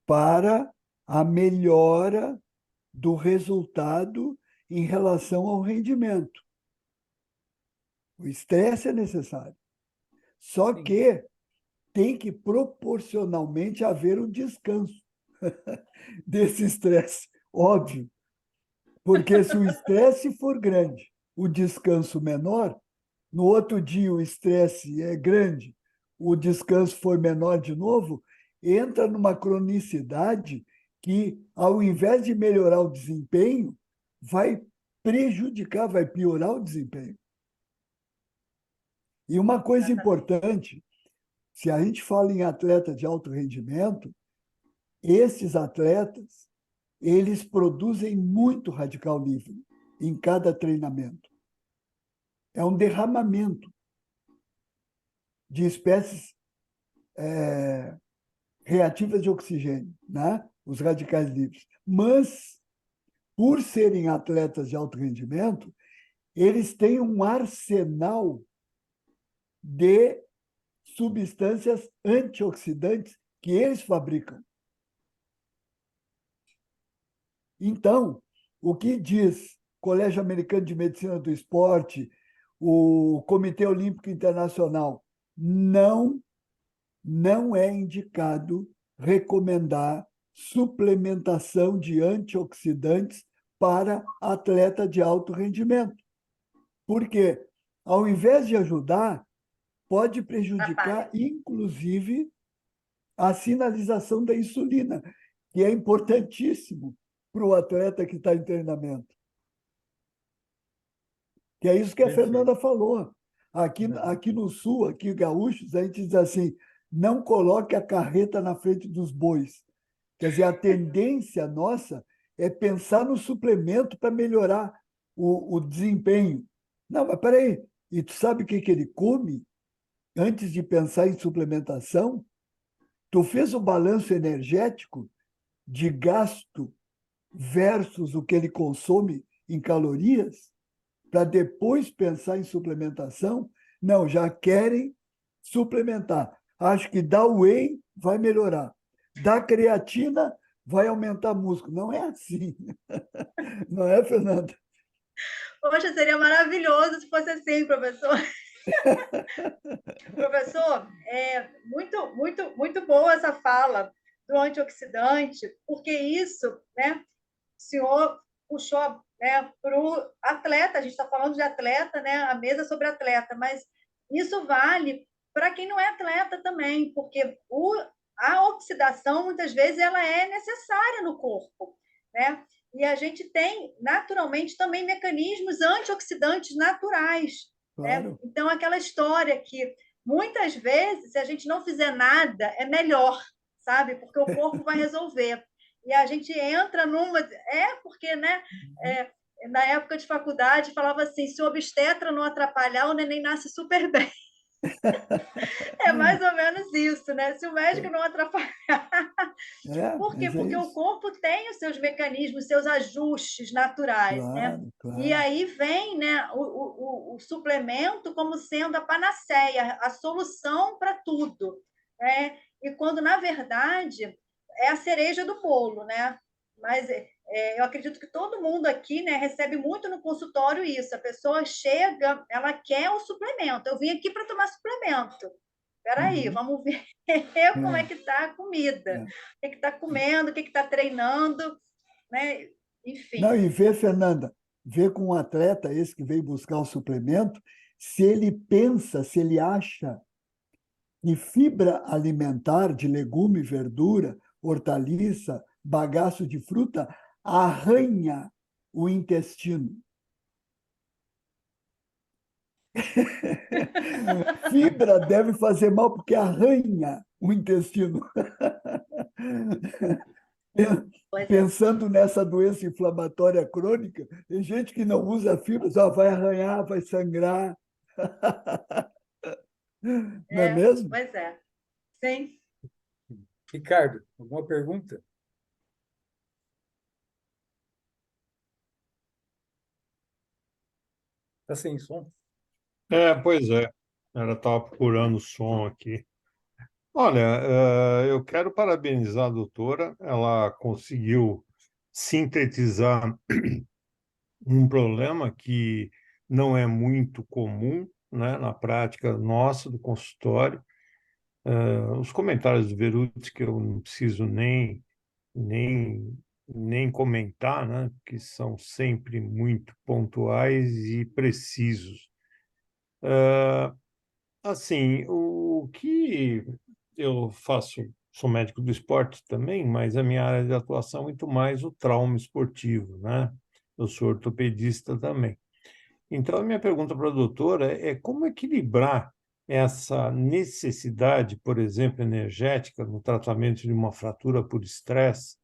para a melhora do resultado em relação ao rendimento. O estresse é necessário. Só que tem que proporcionalmente haver um descanso desse estresse, óbvio. Porque se o estresse for grande, o descanso menor, no outro dia o estresse é grande, o descanso for menor de novo, entra numa cronicidade que, ao invés de melhorar o desempenho, vai prejudicar, vai piorar o desempenho. E uma coisa importante, se a gente fala em atleta de alto rendimento, esses atletas, eles produzem muito radical livre em cada treinamento. É um derramamento de espécies reativas de oxigênio, né? Os radicais livres. Mas, por serem atletas de alto rendimento, eles têm um arsenal de substâncias antioxidantes que eles fabricam. Então, o que diz o Colégio Americano de Medicina do Esporte, o Comitê Olímpico Internacional, não é indicado recomendar suplementação de antioxidantes para atleta de alto rendimento. Porque, ao invés de ajudar, pode prejudicar, inclusive, a sinalização da insulina, que é importantíssimo para o atleta que está em treinamento. Que é isso que a Fernanda falou. Aqui no Sul, aqui gaúchos, a gente diz assim, não coloque a carreta na frente dos bois. Quer dizer, a tendência nossa é pensar no suplemento para melhorar o desempenho. Não, mas peraí, e tu sabe o que ele come antes de pensar em suplementação? Tu fez o balanço energético de gasto versus o que ele consome em calorias, para depois pensar em suplementação? Não, já querem suplementar. Acho que dar whey vai melhorar. Dar creatina vai aumentar músculo. Não é assim. Não é, Fernanda? Poxa, seria maravilhoso se fosse assim, professor. Professor, muito boa essa fala do antioxidante, porque isso, né, o senhor puxou, né, para o atleta, a gente está falando de atleta, né, a mesa sobre atleta, mas isso vale para quem não é atleta também, porque a oxidação, muitas vezes, ela é necessária no corpo, né? E a gente tem, naturalmente, também mecanismos antioxidantes naturais, né? Claro. Então, aquela história que, muitas vezes, se a gente não fizer nada, é melhor, sabe? Porque o corpo vai resolver. E a gente entra numa... porque, né? Na época de faculdade, falava assim, se o obstetra não atrapalhar, o neném nasce super bem. É mais ou menos isso, né? Se o médico não atrapalhar... Por quê? Mas é Porque o isso. corpo tem os seus mecanismos, seus ajustes naturais, né? Claro, E claro. aí vem, né, o suplemento como sendo a panaceia, a solução para tudo, né? E quando, na verdade, é a cereja do bolo, né? Mas eu acredito que todo mundo aqui, né, recebe muito no consultório isso. A pessoa chega, ela quer o suplemento. Eu vim aqui para tomar suplemento. Espera aí, Uhum. vamos ver como é É, que está a comida, é. o que está comendo, o que está treinando, né? Não, Enfim. e vê, Fernanda, vê com um atleta, esse que veio buscar o suplemento, se ele pensa, se ele acha que fibra alimentar de legume, verdura, hortaliça, bagaço de fruta arranha o intestino. Fibra deve fazer mal porque arranha o intestino. Pois é. Pensando nessa doença inflamatória crônica, tem gente que não usa fibra, só vai arranhar, vai sangrar. Não é mesmo? Pois é. Sim. Ricardo, alguma pergunta? Está sem som? Pois é. Ela estava procurando o som aqui. Olha, eu quero parabenizar a doutora. Ela conseguiu sintetizar um problema que não é muito comum, né, na prática nossa do consultório. Os comentários do Verutes, que eu não preciso nem, nem comentar, né, que são sempre muito pontuais e precisos. Assim, o que eu faço, sou médico do esporte também, mas a minha área de atuação é muito mais o trauma esportivo, né? Eu sou ortopedista também. Então, a minha pergunta para a doutora é como equilibrar essa necessidade, por exemplo, energética no tratamento de uma fratura por estresse,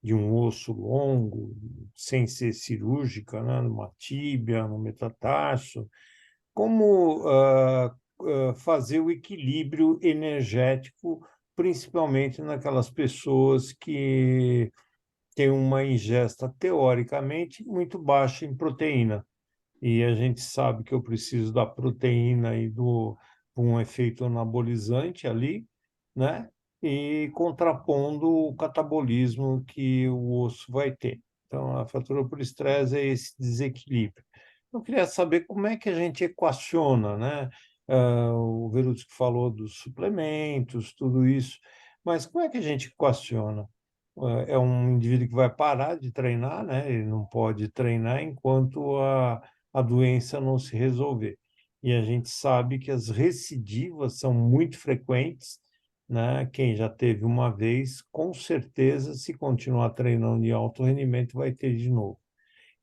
de um osso longo, sem ser cirúrgica, né? Numa tíbia, no metatarso, como fazer o equilíbrio energético, principalmente naquelas pessoas que têm uma ingesta teoricamente muito baixa em proteína. E a gente sabe que eu preciso da proteína e do um efeito anabolizante ali, né? E contrapondo o catabolismo que o osso vai ter. Então, a fratura por estresse é esse desequilíbrio. Eu queria saber como é que a gente equaciona, né? O Verusco falou dos suplementos, tudo isso, mas como é que a gente equaciona? É um indivíduo que vai parar de treinar, né? Ele não pode treinar enquanto a doença não se resolver. E a gente sabe que as recidivas são muito frequentes, né? Quem já teve uma vez, com certeza, se continuar treinando de alto rendimento, vai ter de novo.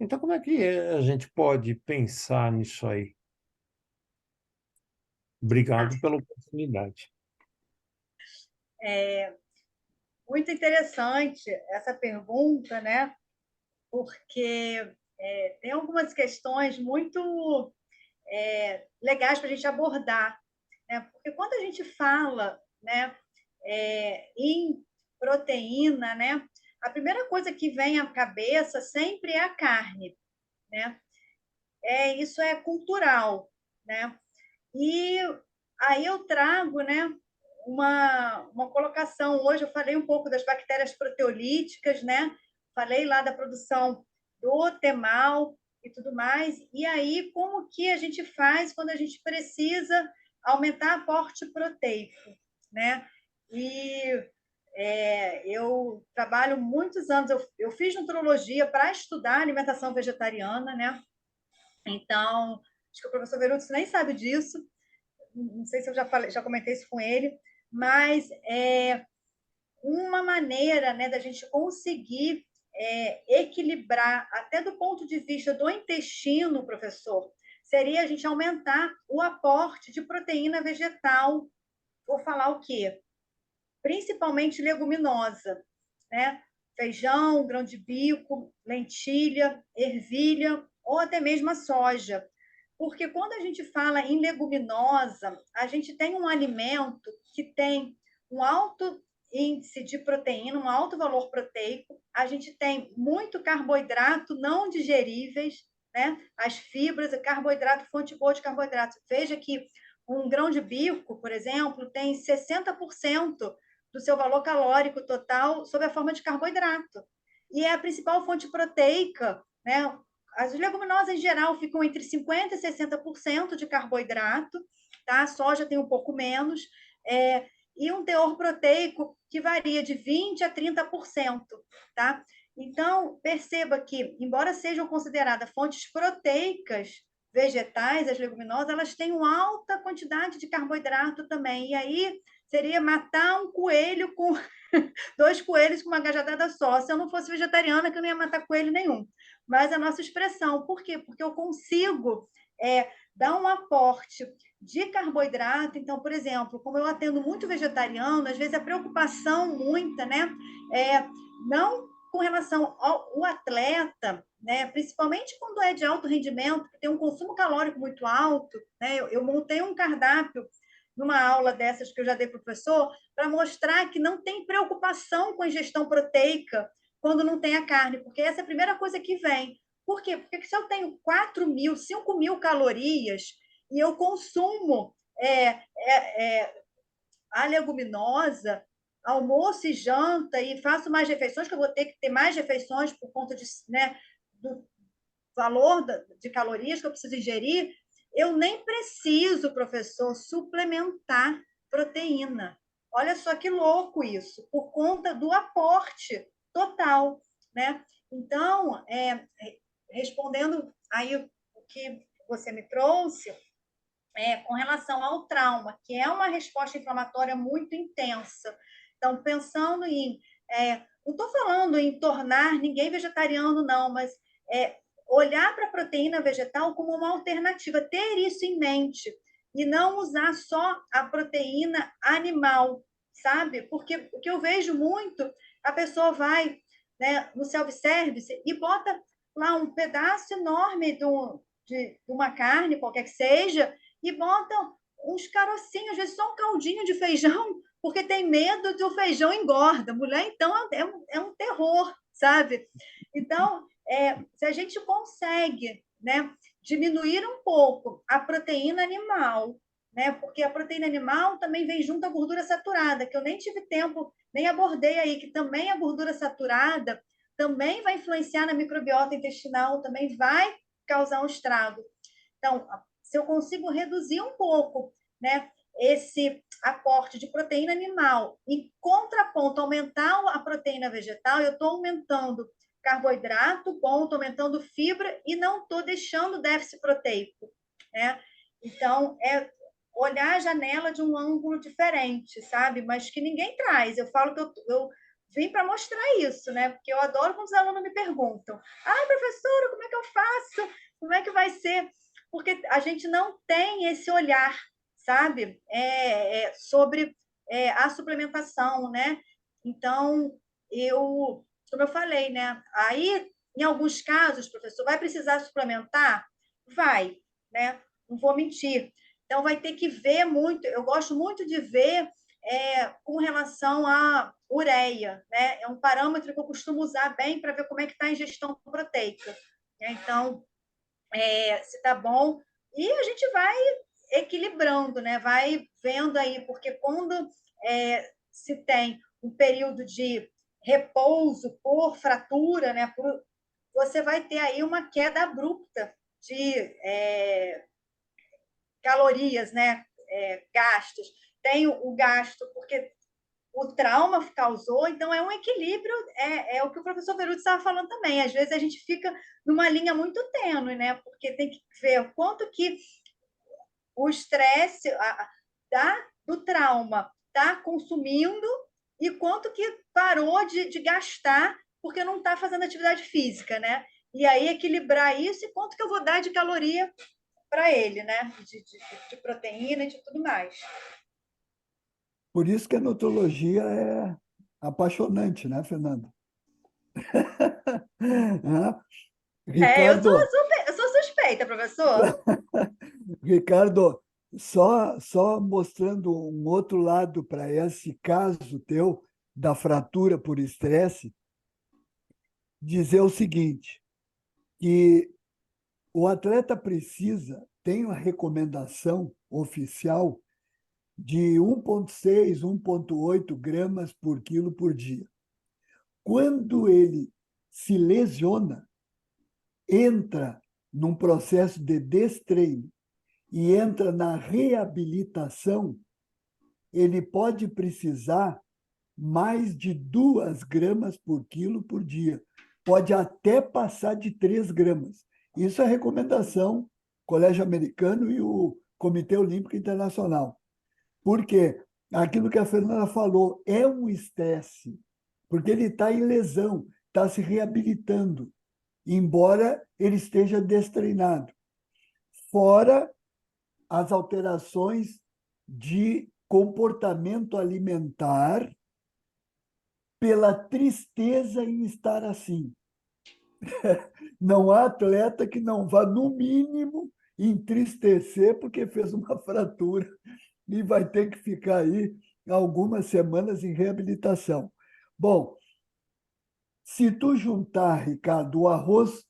Então, como é que a gente pode pensar nisso aí? Obrigado pela oportunidade. Muito interessante essa pergunta, né? Porque tem algumas questões muito legais para a gente abordar, né? Porque quando a gente fala, né, em proteína, né, a primeira coisa que vem à cabeça sempre é a carne, né? Isso é cultural, né? E aí eu trago, né, uma colocação. Hoje eu falei um pouco das bactérias proteolíticas, né? Falei lá da produção do temal e tudo mais. E aí, como que a gente faz quando a gente precisa aumentar aporte proteico, né? E eu trabalho muitos anos, eu fiz nutrologia para estudar alimentação vegetariana, né? Então, acho que o professor Verutz nem sabe disso, não sei se eu já comentei isso com ele, mas uma maneira, né, da gente conseguir equilibrar, até do ponto de vista do intestino, professor, seria a gente aumentar o aporte de proteína vegetal. Vou falar o quê? Principalmente leguminosa, né? Feijão, grão de bico, lentilha, ervilha ou até mesmo a soja. Porque quando a gente fala em leguminosa, a gente tem um alimento que tem um alto índice de proteína, um alto valor proteico, a gente tem muito carboidrato não digeríveis, né? As fibras, o carboidrato, fonte boa de carboidrato. Veja que um grão de bico, por exemplo, tem 60% do seu valor calórico total sob a forma de carboidrato. E é a principal fonte proteica, né? As leguminosas, em geral, ficam entre 50% e 60% de carboidrato, tá? A soja tem um pouco menos, e um teor proteico que varia de 20% a 30%, tá? Então, perceba que, embora sejam consideradas fontes proteicas vegetais, as leguminosas, elas têm uma alta quantidade de carboidrato também. E aí, seria matar um coelho com 2 coelhos com uma cajadada só. Se eu não fosse vegetariana, que eu não ia matar coelho nenhum. Mas a nossa expressão, por quê? Porque eu consigo dar um aporte de carboidrato. Então, por exemplo, como eu atendo muito vegetariano, às vezes a preocupação muita, né, não com relação ao atleta, né, principalmente quando é de alto rendimento, que tem um consumo calórico muito alto, né, eu montei um cardápio numa aula dessas que eu já dei para o professor, para mostrar que não tem preocupação com a ingestão proteica quando não tem a carne, porque essa é a primeira coisa que vem. Por quê? Porque se eu tenho 4.000, 5.000 calorias e eu consumo a leguminosa, almoço e janta, e faço mais refeições, que eu vou ter que ter mais refeições por conta do valor de calorias que eu preciso ingerir, eu nem preciso, professor, suplementar proteína. Olha só que louco isso, por conta do aporte total, né? Então, respondendo aí o que você me trouxe, com relação ao trauma, que é uma resposta inflamatória muito intensa. Então, pensando em... não estou falando em tornar ninguém vegetariano, não, mas olhar para a proteína vegetal como uma alternativa, ter isso em mente, e não usar só a proteína animal, sabe? Porque o que eu vejo muito, a pessoa vai, né, no self-service e bota lá um pedaço enorme de uma carne, qualquer que seja, e botam uns carocinhos, às vezes só um caldinho de feijão, porque tem medo de o feijão engorda. Mulher, então, é um terror, sabe? Então, se a gente consegue, né, diminuir um pouco a proteína animal, né, porque a proteína animal também vem junto à gordura saturada, que eu nem tive tempo, nem abordei aí, que também a gordura saturada também vai influenciar na microbiota intestinal, também vai causar um estrago. Então, se eu consigo reduzir um pouco, né, esse aporte de proteína animal e contraponto aumentar a proteína vegetal, eu estou aumentando carboidrato bom, estou aumentando fibra e não estou deixando déficit proteico, né? Então, olhar a janela de um ângulo diferente, sabe? Mas que ninguém traz. Eu falo que eu vim para mostrar isso, né? Porque eu adoro quando os alunos me perguntam: ah, professora, como é que eu faço? Como é que vai ser? Porque a gente não tem esse olhar, sabe? Sobre a suplementação, né? Então, como eu falei, né? Aí, em alguns casos, professor, vai precisar suplementar? Vai, né? Não vou mentir. Então, vai ter que ver muito. Eu gosto muito de ver com relação à ureia, né? É um parâmetro que eu costumo usar bem para ver como é que está a ingestão proteica. Então, se está bom. E a gente vai equilibrando, né? Vai vendo aí, porque quando se tem um período de repouso por fratura, né? Por você vai ter aí uma queda abrupta de calorias, né? Gastos. Tem o gasto, porque o trauma causou, então é um equilíbrio, é o que o professor Perucci estava falando também. Às vezes a gente fica numa linha muito tênue, né? Porque tem que ver quanto que o estresse do trauma está consumindo e quanto que parou de gastar porque não está fazendo atividade física, né? E aí equilibrar isso e quanto que eu vou dar de caloria para ele, né? De proteína e de tudo mais. Por isso que a nutrologia é apaixonante, né, Fernanda? Ricardo, Eu sou suspeita, professor. Ricardo, só mostrando um outro lado para esse caso teu da fratura por estresse, dizer o seguinte, que o atleta tem uma recomendação oficial de 1,6, 1,8 gramas por quilo por dia. Quando ele se lesiona, entra num processo de destreino e entra na reabilitação, ele pode precisar mais de 2 gramas por quilo por dia. Pode até passar de 3 gramas. Isso é recomendação Colégio Americano e o Comitê Olímpico Internacional. Por quê? Aquilo que a Fernanda falou, é um estresse, porque ele está em lesão, está se reabilitando, embora ele esteja destreinado. Fora as alterações de comportamento alimentar pela tristeza em estar assim. Não há atleta que não vá, no mínimo, entristecer porque fez uma fratura e vai ter que ficar aí algumas semanas em reabilitação. Bom, se tu juntar, Ricardo, o arroz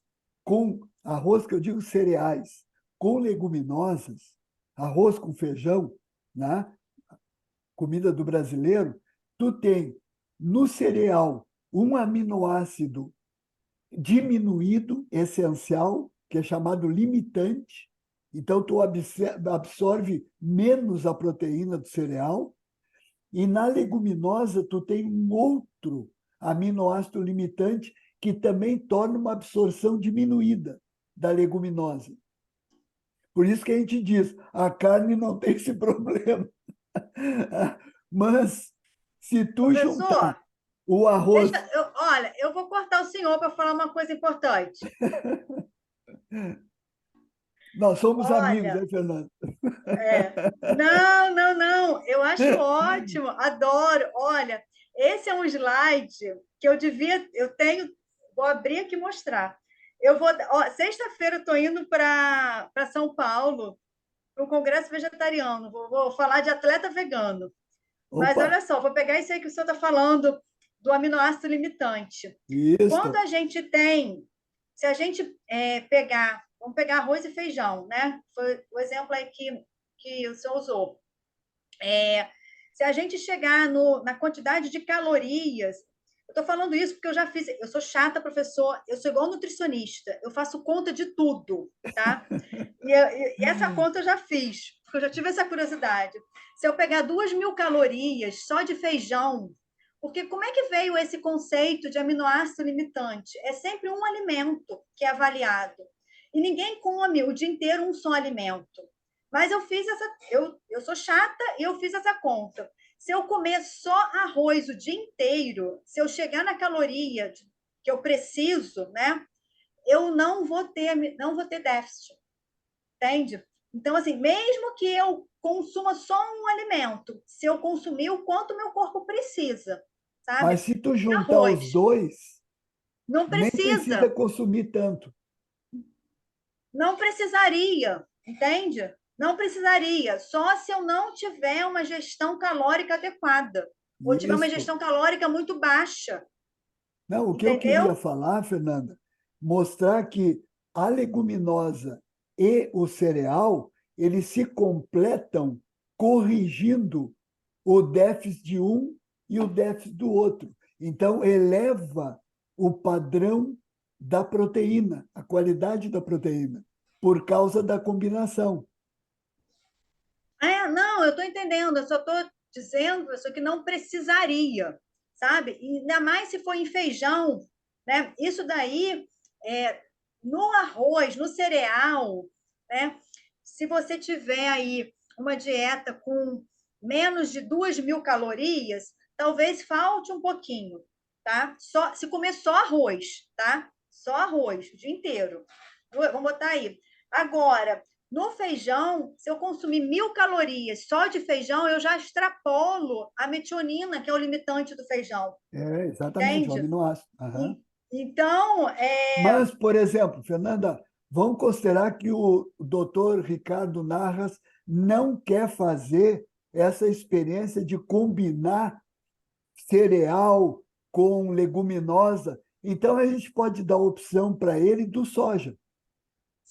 que eu digo cereais, com leguminosas, arroz com feijão, né? Comida do brasileiro, tu tem no cereal um aminoácido diminuído, essencial, que é chamado limitante. Então, tu absorve menos a proteína do cereal. E na leguminosa, tu tem um outro aminoácido limitante que também torna uma absorção diminuída da leguminosa. Por isso que a gente diz, a carne não tem esse problema. Mas se tu juntar Professor, o arroz... olha, eu vou cortar o senhor para falar uma coisa importante. Nós somos amigos, Olha, hein, Fernando? não, não, não. Eu acho ótimo, adoro. Olha, esse é um slide que eu tenho, vou abrir aqui e mostrar. Sexta-feira eu estou indo para São Paulo, para o Congresso Vegetariano. Vou falar de atleta vegano. Mas Opa, olha só, vou pegar isso aí que o senhor está falando do aminoácido limitante. Quando isso. a gente se a gente vamos pegar arroz e feijão, né? Foi o exemplo aí que o senhor usou. Se a gente chegar na quantidade de calorias, eu estou falando isso porque eu já fiz, eu sou chata, professor, eu sou igual nutricionista, eu faço conta de tudo, tá? E essa conta eu já fiz, porque eu já tive essa curiosidade. Se eu pegar 2.000 calorias só de feijão, porque como é que veio esse conceito de aminoácido limitante? É sempre um alimento que é avaliado. E ninguém come o dia inteiro um só alimento. Mas eu sou chata e eu fiz essa conta. Se eu comer só arroz o dia inteiro, se eu chegar na caloria que eu preciso, né? Eu não vou ter déficit, entende? Então, assim, mesmo que eu consuma só um alimento, se eu consumir o quanto meu corpo precisa, Mas sabe? se tu E juntar os arroz, dois, não nem precisa precisa, consumir tanto. não precisaria, entende? Não precisaria, só se eu não tiver uma gestão calórica adequada, ou tiver uma Isso. gestão calórica muito baixa, Não, o que eu queria entendeu? falar, Fernanda, mostrar que a leguminosa e o cereal, eles se completam corrigindo o déficit de um e o déficit do outro. Então, eleva o padrão da proteína, a qualidade da proteína, por causa da combinação. Não, eu estou entendendo, eu só estou dizendo isso que não precisaria, sabe? E ainda mais se for em feijão, né? Isso daí, no arroz, no cereal, né? Se você tiver aí uma dieta com menos de 2.000 calorias, talvez falte um pouquinho, tá? Se comer só arroz, tá? Só arroz o dia inteiro. Vamos botar aí. Agora, no feijão, se eu consumir 1.000 calorias só de feijão, eu já extrapolo a metionina, que é o limitante do feijão. Exatamente, o Entende? aminoácido. Uhum. Então, Mas, por exemplo, Fernanda, vamos considerar que o doutor Ricardo Narras não quer fazer essa experiência de combinar cereal com leguminosa. Então, a gente pode dar opção para ele do soja.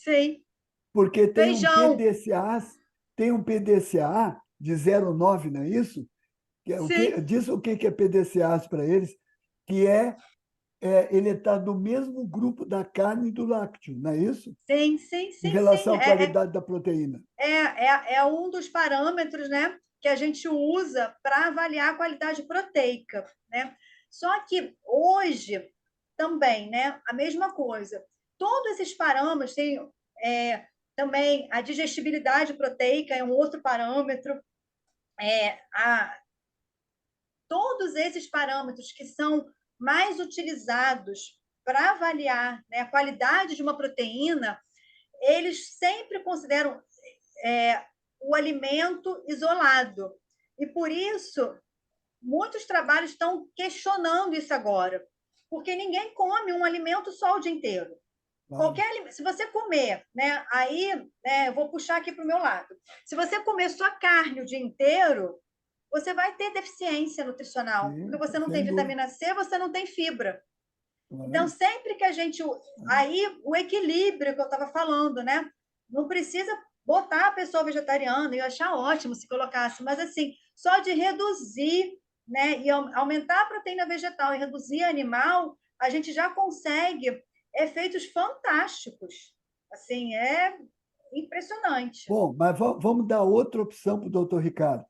sim. Porque Feijão. tem um PDCA de 0,9, não é isso? Sim. Diz o que é PDCAs para eles, que ele está no mesmo grupo da carne e do lácteo, não é isso? Sim. Em relação à qualidade da proteína. É um dos parâmetros, né, que a gente usa para avaliar a qualidade proteica, né? Só que hoje também, né, a mesma coisa. Todos esses parâmetros têm também a digestibilidade proteica é um outro parâmetro. Todos esses parâmetros que são mais utilizados para avaliar, né, a qualidade de uma proteína, eles sempre consideram o alimento isolado. E por isso, muitos trabalhos estão questionando isso agora, porque ninguém come um alimento só o dia inteiro. Claro. Se você comer, né, aí, eu vou puxar aqui para o meu lado. Se você comer só carne o dia inteiro, você vai ter deficiência nutricional, Sim, porque você não sem tem dúvida. vitamina C, você não tem fibra. Claro. Então, sempre que a gente... Aí, o equilíbrio que eu estava falando, né? Não precisa botar a pessoa vegetariana, eu ia achar ótimo se colocasse, mas assim, só de reduzir, né, e aumentar a proteína vegetal e reduzir a animal, a gente já consegue efeitos fantásticos. Assim, é impressionante. Bom, mas vamos dar outra opção para o doutor Ricardo.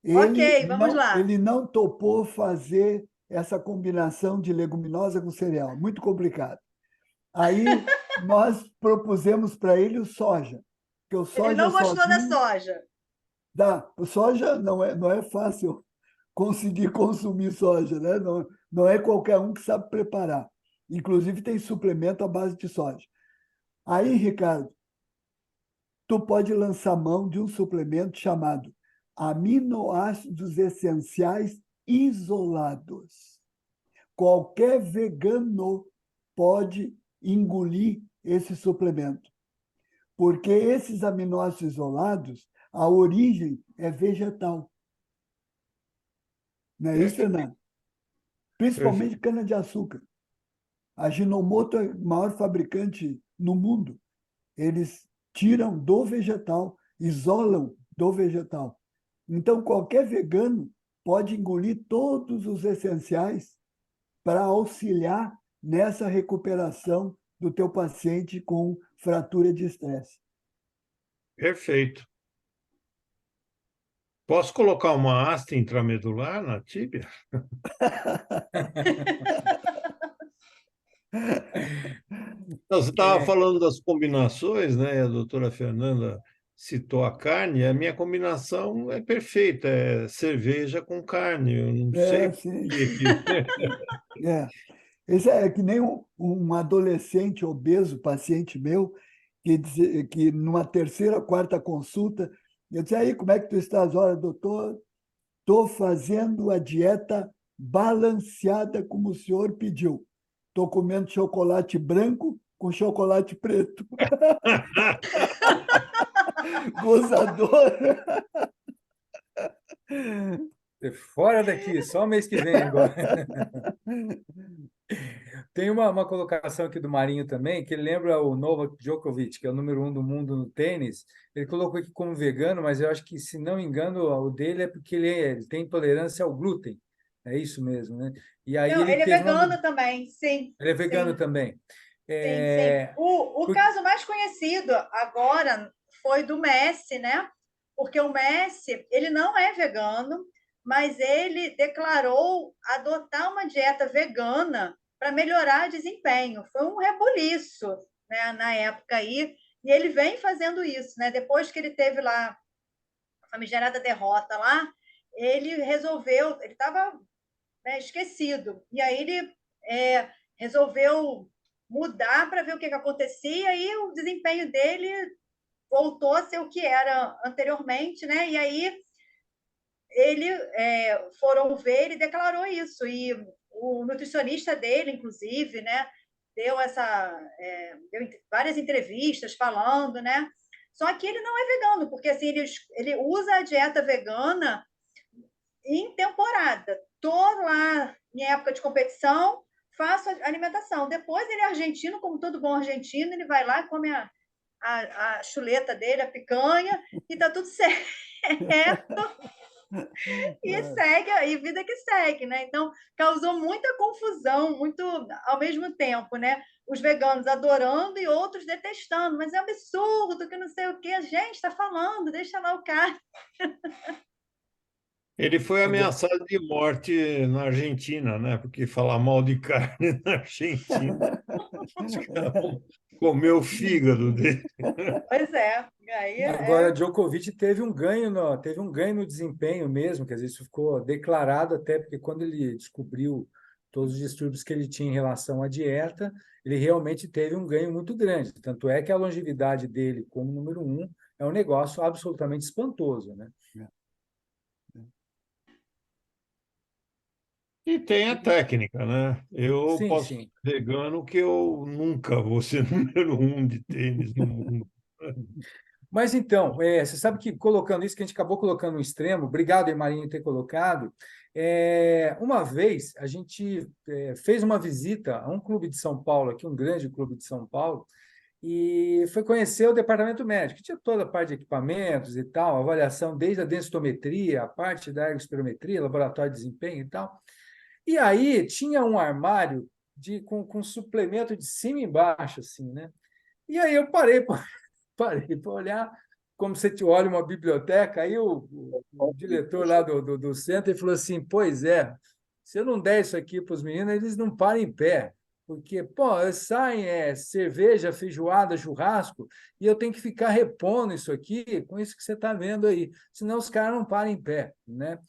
Ok, vamos lá. Ele não topou fazer essa combinação de leguminosa com cereal, muito complicado. Aí nós propusemos para ele o soja, porque o Ele soja não gostou da sozinho soja. o soja não é fácil conseguir consumir soja, né? Não é qualquer um que sabe preparar. Inclusive tem suplemento à base de soja. Aí, Ricardo, tu pode lançar mão de um suplemento chamado aminoácidos essenciais isolados. Qualquer vegano pode engolir esse suplemento, porque esses aminoácidos isolados, a origem é vegetal. Não é isso, Fernando? Principalmente cana-de-açúcar. A Ginomoto é o maior fabricante no mundo. Eles tiram do vegetal, isolam do vegetal. Então, qualquer vegano pode engolir todos os essenciais para auxiliar nessa recuperação do teu paciente com fratura de estresse. Perfeito. Posso colocar uma haste intramedular na tíbia? Não, você estava falando das combinações, né? A doutora Fernanda citou a carne. A minha combinação é perfeita, é cerveja com carne. Eu não sei por Sim. que. Esse é que nem um adolescente obeso, paciente meu, que numa terceira, quarta consulta, eu disse, aí, como é que tu estás? Olha, doutor, estou fazendo a dieta balanceada como o senhor pediu. Estou comendo chocolate branco com chocolate preto. Gozador. Fora daqui, só mês que vem agora. Tem uma colocação aqui do Marinho também, que ele lembra o Novak Djokovic, que é o número 1 do mundo no tênis. Ele colocou aqui como vegano, mas eu acho que, se não me engano, o dele é porque ele tem intolerância ao glúten. É isso mesmo, né? E aí Não, ele ele é teve uma. vegano também, sim. Ele é vegano Sim, também. sim, sim. É, O por- caso mais conhecido agora foi do Messi, né? Porque o Messi, ele não é vegano, mas ele declarou adotar uma dieta vegana para melhorar desempenho. Foi um rebuliço, né, na época aí, e ele vem fazendo isso, né? Depois que ele teve lá a famigerada derrota lá, ele resolveu, ele estava, né, esquecido. E aí ele resolveu mudar para ver o que acontecia e o desempenho dele voltou a ser o que era anteriormente, né? E aí foram ver, ele declarou isso e o nutricionista dele, inclusive, né, deu várias entrevistas falando, né? Só que ele não é vegano, porque assim ele usa a dieta vegana em temporada. Tô lá em época de competição, faço a alimentação. Depois ele é argentino, como todo bom argentino, ele vai lá, come a chuleta dele, a picanha, e tá tudo certo. E segue, e vida que segue, né? Então, causou muita confusão, muito ao mesmo tempo, né? Os veganos adorando e outros detestando, mas é absurdo, que não sei o que a gente está falando, deixa lá o cara. Ele foi Agora, ameaçado de morte na Argentina, né? Porque falar mal de carne na Argentina, os caras vão comer o fígado dele. Pois é, aí agora, Djokovic teve um ganho no desempenho mesmo, quer dizer, isso ficou declarado até porque quando ele descobriu todos os distúrbios que ele tinha em relação à dieta, ele realmente teve um ganho muito grande. Tanto é que a longevidade dele como número um é um negócio absolutamente espantoso, né? E tem a técnica, né? Eu Sim, posso sim. ser vegano que eu nunca vou ser número um de tênis no mundo. Mas então, você sabe que colocando isso, que a gente acabou colocando no extremo, obrigado, Marinho, por ter colocado. Uma vez a gente fez uma visita a um clube de São Paulo, aqui, um grande clube de São Paulo, e foi conhecer o departamento médico, que tinha toda a parte de equipamentos e tal, avaliação desde a densitometria, a parte da ergospirometria, laboratório de desempenho e tal. E aí tinha um armário com suplemento de cima e embaixo, assim, né? E aí eu parei para olhar, como você te olha uma biblioteca, aí o diretor lá do centro ele falou assim: pois é, se eu não der isso aqui para os meninos, eles não param em pé. Porque, pô, saem cerveja, feijoada, churrasco, e eu tenho que ficar repondo isso aqui com isso que você está vendo aí. Senão os caras não param em pé, né?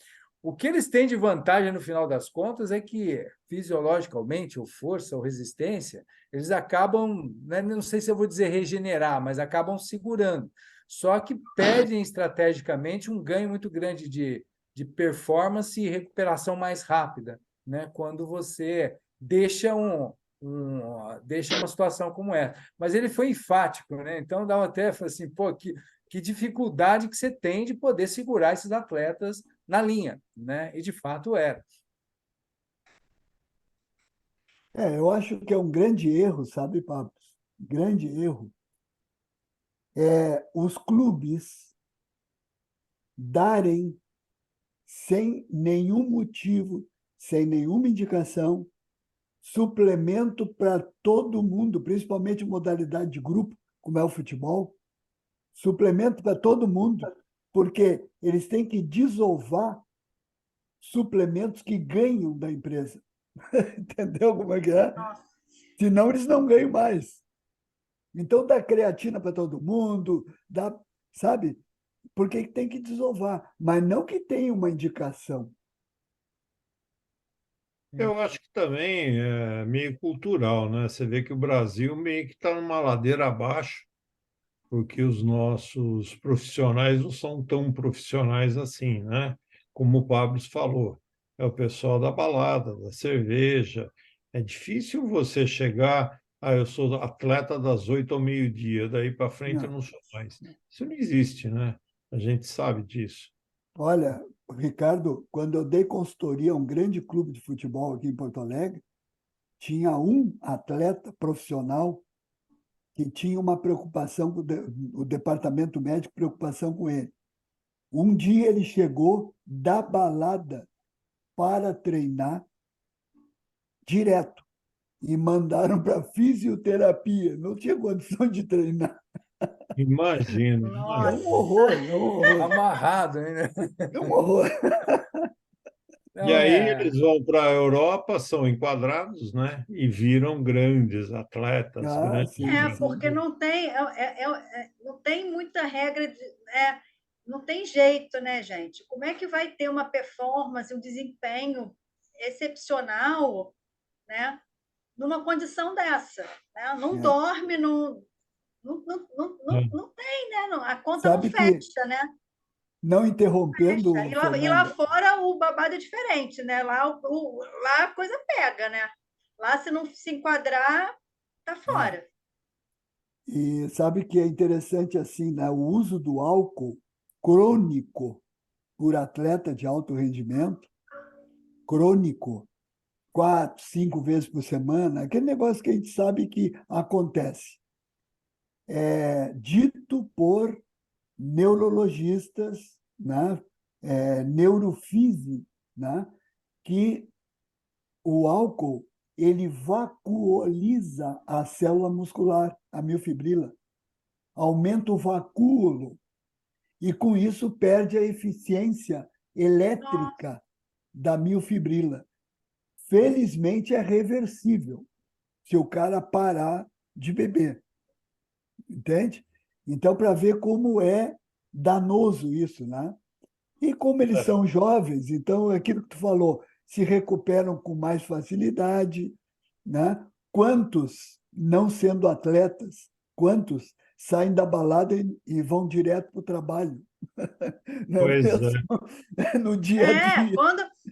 O que eles têm de vantagem no final das contas é que, fisiologicamente, ou força, ou resistência, eles acabam, né, não sei se eu vou dizer regenerar, mas acabam segurando. Só que perdem estrategicamente um ganho muito grande de performance e recuperação mais rápida, né? Quando você deixa uma situação como essa. Mas ele foi enfático, né? Então dava até assim, pô, que dificuldade que você tem de poder segurar esses atletas na linha, né? E de fato era. Eu acho que é um grande erro, sabe, Pablo? Grande erro. Os clubes darem, sem nenhum motivo, sem nenhuma indicação, suplemento para todo mundo, principalmente modalidade de grupo, como é o futebol, suplemento para todo mundo, porque eles têm que desovar suplementos que ganham da empresa. Entendeu como é que é? nossa, Senão eles não ganham mais. Então dá creatina para todo mundo, dá, sabe? Porque tem que desovar, mas não que tenha uma indicação. Eu acho que também é meio cultural, né? Você vê que o Brasil meio que está numa ladeira abaixo, porque os nossos profissionais não são tão profissionais assim, né? Como o Pablo falou, é o pessoal da balada, da cerveja. É difícil você chegar, eu sou atleta das 8 ao meio-dia, daí para frente eu Não. não sou mais. Isso não existe, né? A gente sabe disso. Olha, Ricardo, quando eu dei consultoria a um grande clube de futebol aqui em Porto Alegre, tinha um atleta profissional que tinha uma preocupação com o departamento médico, preocupação com ele. Um dia ele chegou da balada para treinar direto. E mandaram para fisioterapia. Não tinha condição de treinar. Imagina, É um imagina. horror, é um horror. Amarrado ainda. É um horror. E Não, aí é. eles vão para a Europa, são enquadrados, né? E viram grandes atletas, Ah, grandes sim, sim. Porque não tem, não tem muita regra, não tem jeito, né, gente? Como é que vai ter uma performance, um desempenho excepcional, né, numa condição dessa? Né? Não É. dorme, não tem, né? A conta não Sabe que, fecha, né? não interrompendo, E lá Fernanda, fora o babado é diferente, né? Lá a coisa pega, né? Lá, se não se enquadrar, tá é, fora. e sabe que é interessante assim, né? O uso do álcool crônico por atleta de alto rendimento, crônico, 4, 5 vezes por semana, aquele negócio que a gente sabe que acontece, é dito por neurologistas, né? Neurofísicos, né? Que o álcool ele vacuoliza a célula muscular, a miofibrila, aumenta o vacúolo e com isso perde a eficiência Nossa, elétrica da miofibrila. Felizmente é reversível se o cara parar de beber, entende? Então, para ver como é danoso isso, né? E como eles É, são jovens, então aquilo que tu falou, se recuperam com mais facilidade, né? Quantos, não sendo atletas, quantos saem da balada e vão direto para o trabalho, não é pois é. mesmo? No dia a dia.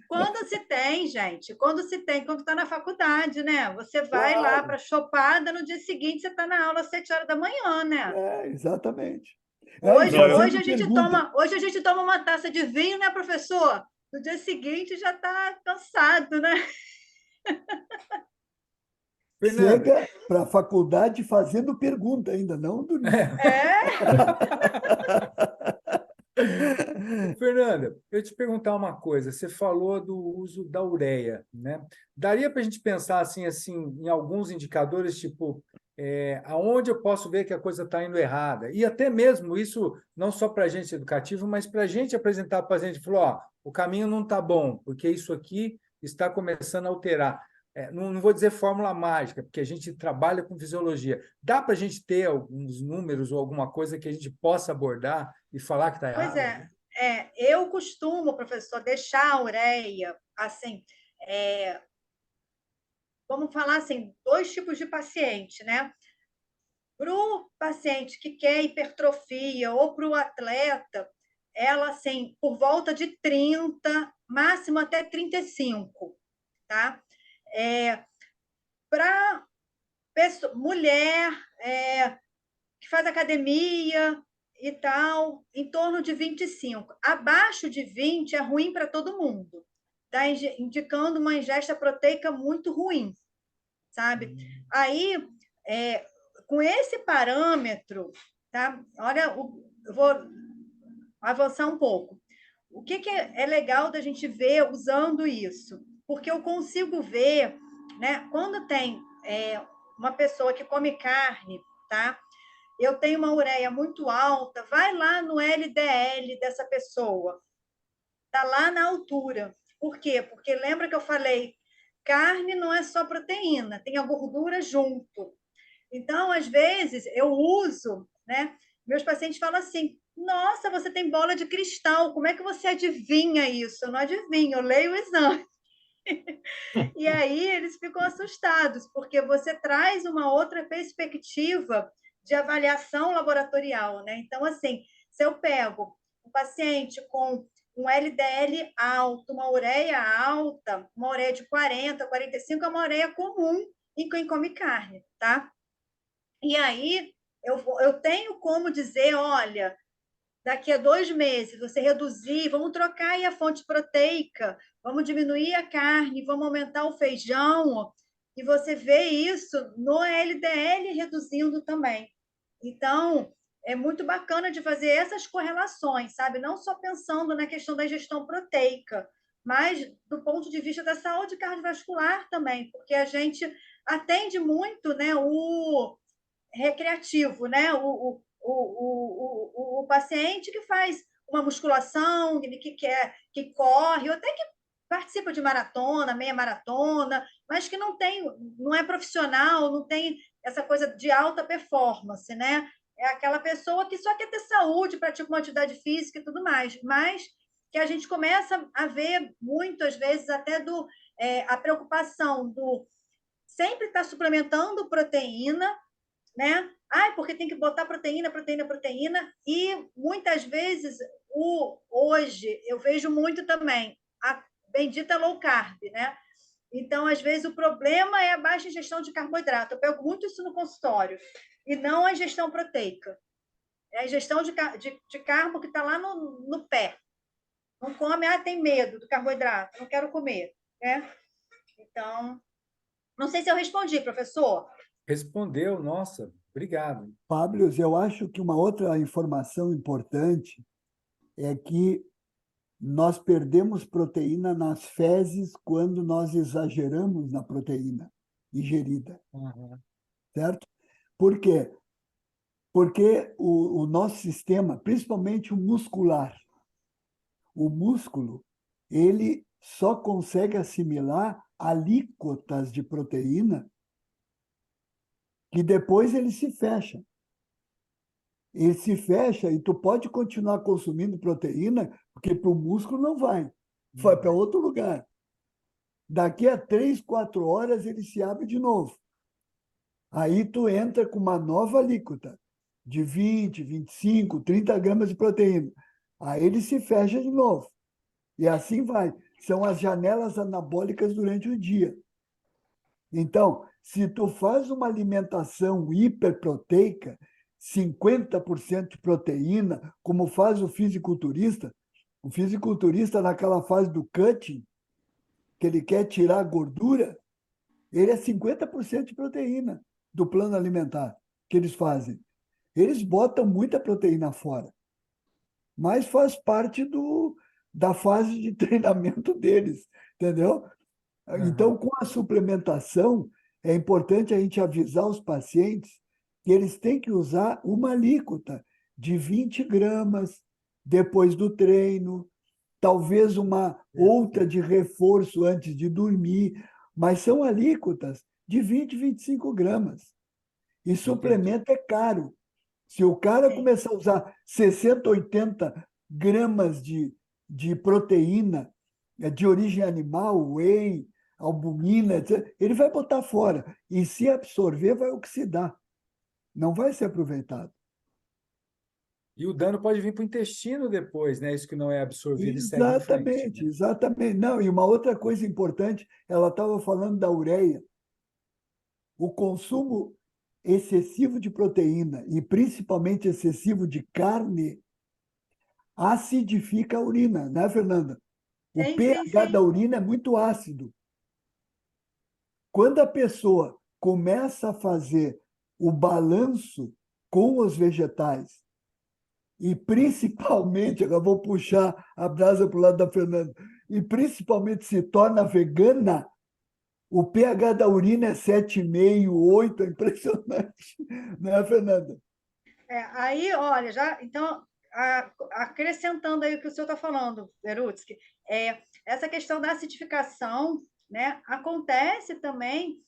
quando se tem, gente, quando está na faculdade, né? Você vai lá Claro, para a chopada, no dia seguinte você está na aula às 7 horas da manhã, né? exatamente. E Hoje, Não, eu, hoje, a fazendo gente pergunta, toma, hoje a gente toma uma taça de vinho, né, professor? No dia seguinte já está cansado, né? Fernanda, chega para a faculdade fazendo pergunta ainda, não dormindo. É, Fernanda, eu te perguntar uma coisa. Você falou do uso da ureia, né? Daria para a gente pensar assim, em alguns indicadores, tipo, aonde eu posso ver que a coisa está indo errada? E até mesmo isso, não só para a gente educativo, mas para a gente apresentar para a gente, falou, ó, o caminho não está bom, porque isso aqui está começando a alterar. Não vou dizer fórmula mágica, porque a gente trabalha com fisiologia. Dá para a gente ter alguns números ou alguma coisa que a gente possa abordar e falar que está pois errado? eu costumo, professor, deixar a ureia assim. é, Vamos falar assim, dois tipos de paciente, né? Para o paciente que quer hipertrofia ou para o atleta, ela, assim, por volta de 30, máximo até 35, tá? Para mulher que faz academia e tal, em torno de 25. Abaixo de 20 é ruim para todo mundo. Está indicando uma ingesta proteica muito ruim, sabe? Aí, é, com esse parâmetro, tá? Olha, eu vou avançar um pouco. O que é legal da gente ver usando isso? Porque eu consigo ver, né? Quando tem uma pessoa que come carne, tá? Eu tenho uma ureia muito alta, vai lá no LDL dessa pessoa, tá lá na altura. Por quê? Porque lembra que eu falei, carne não é só proteína, tem a gordura junto. Então, às vezes, eu uso, né? Meus pacientes falam assim: nossa, você tem bola de cristal, como é que você adivinha isso? Eu não adivinho, eu leio o exame. E aí eles ficam assustados, porque você traz uma outra perspectiva de avaliação laboratorial, né? Então, assim, se eu pego um paciente com um LDL alto, uma ureia alta, uma ureia de 40, 45 é uma ureia comum em quem come carne, tá? E aí eu tenho como dizer, olha, daqui a 2 meses você reduzir, vamos trocar aí a fonte proteica, vamos diminuir a carne, vamos aumentar o feijão, e você vê isso no LDL reduzindo também. Então, é muito bacana de fazer essas correlações, sabe? Não só pensando na questão da ingestão proteica, mas do ponto de vista da saúde cardiovascular também, porque a gente atende muito, né, o recreativo, né, o paciente que faz uma musculação, que corre, ou até que participa de maratona, meia maratona, mas que não é profissional, não tem essa coisa de alta performance, né? É aquela pessoa que só quer ter saúde, pratica uma atividade física e tudo mais, mas que a gente começa a ver muito, às vezes, até a preocupação do sempre estar suplementando proteína, né? Porque tem que botar proteína, proteína, proteína, e muitas vezes, hoje, eu vejo muito também a bendita low carb, né? Então, às vezes, o problema é a baixa ingestão de carboidrato. Eu pego muito isso no consultório, e não a ingestão proteica. É a ingestão de carbo que está lá no pé. Não come, tem medo do carboidrato, não quero comer, né? Então, não sei se eu respondi, professor. Respondeu, nossa, obrigado. Pablo, eu acho que uma outra informação importante é que nós perdemos proteína nas fezes quando nós exageramos na proteína ingerida, Uhum. certo? Por quê? Porque o nosso sistema, principalmente o muscular, o músculo, ele só consegue assimilar alíquotas de proteína que depois ele se fecha. Ele se fecha e tu pode continuar consumindo proteína, porque para o músculo não vai para outro lugar. Daqui a 3, 4 horas ele se abre de novo. Aí tu entra com uma nova alíquota de 20, 25, 30 gramas de proteína. Aí ele se fecha de novo. E assim vai. São as janelas anabólicas durante o dia. Então, se tu faz uma alimentação hiperproteica, 50% de proteína, como faz o fisiculturista naquela fase do cutting, que ele quer tirar a gordura, ele é 50% de proteína do plano alimentar que eles fazem. Eles botam muita proteína fora, mas faz parte da fase de treinamento deles, entendeu? Então, Uhum. com a suplementação, é importante a gente avisar os pacientes que eles têm que usar uma alíquota de 20 gramas depois do treino, talvez uma outra de reforço antes de dormir, mas são alíquotas de 20, 25 gramas. E Entendi. suplemento é caro. Se o cara Sim. começar a usar 60, 80 gramas de proteína de origem animal, whey, albumina, etc., ele vai botar fora. E se absorver, vai oxidar. Não vai ser aproveitado. E o dano pode vir para o intestino depois, né? Isso que não é absorvido e segue em frente, Exatamente, né? exatamente. Não, e uma outra coisa importante, ela estava falando da ureia. O consumo excessivo de proteína e principalmente excessivo de carne acidifica a urina, né, Fernanda? O Sim, sim, pH da sim. urina é muito ácido. Quando a pessoa começa a fazer o balanço com os vegetais, e principalmente, agora vou puxar a brasa para o lado da Fernanda, e principalmente se torna vegana, o pH da urina é 7,5, 8, é impressionante, né, Fernanda? Aí, olha, então, acrescentando aí o que o senhor está falando, Perutsky, essa questão da acidificação, né, acontece também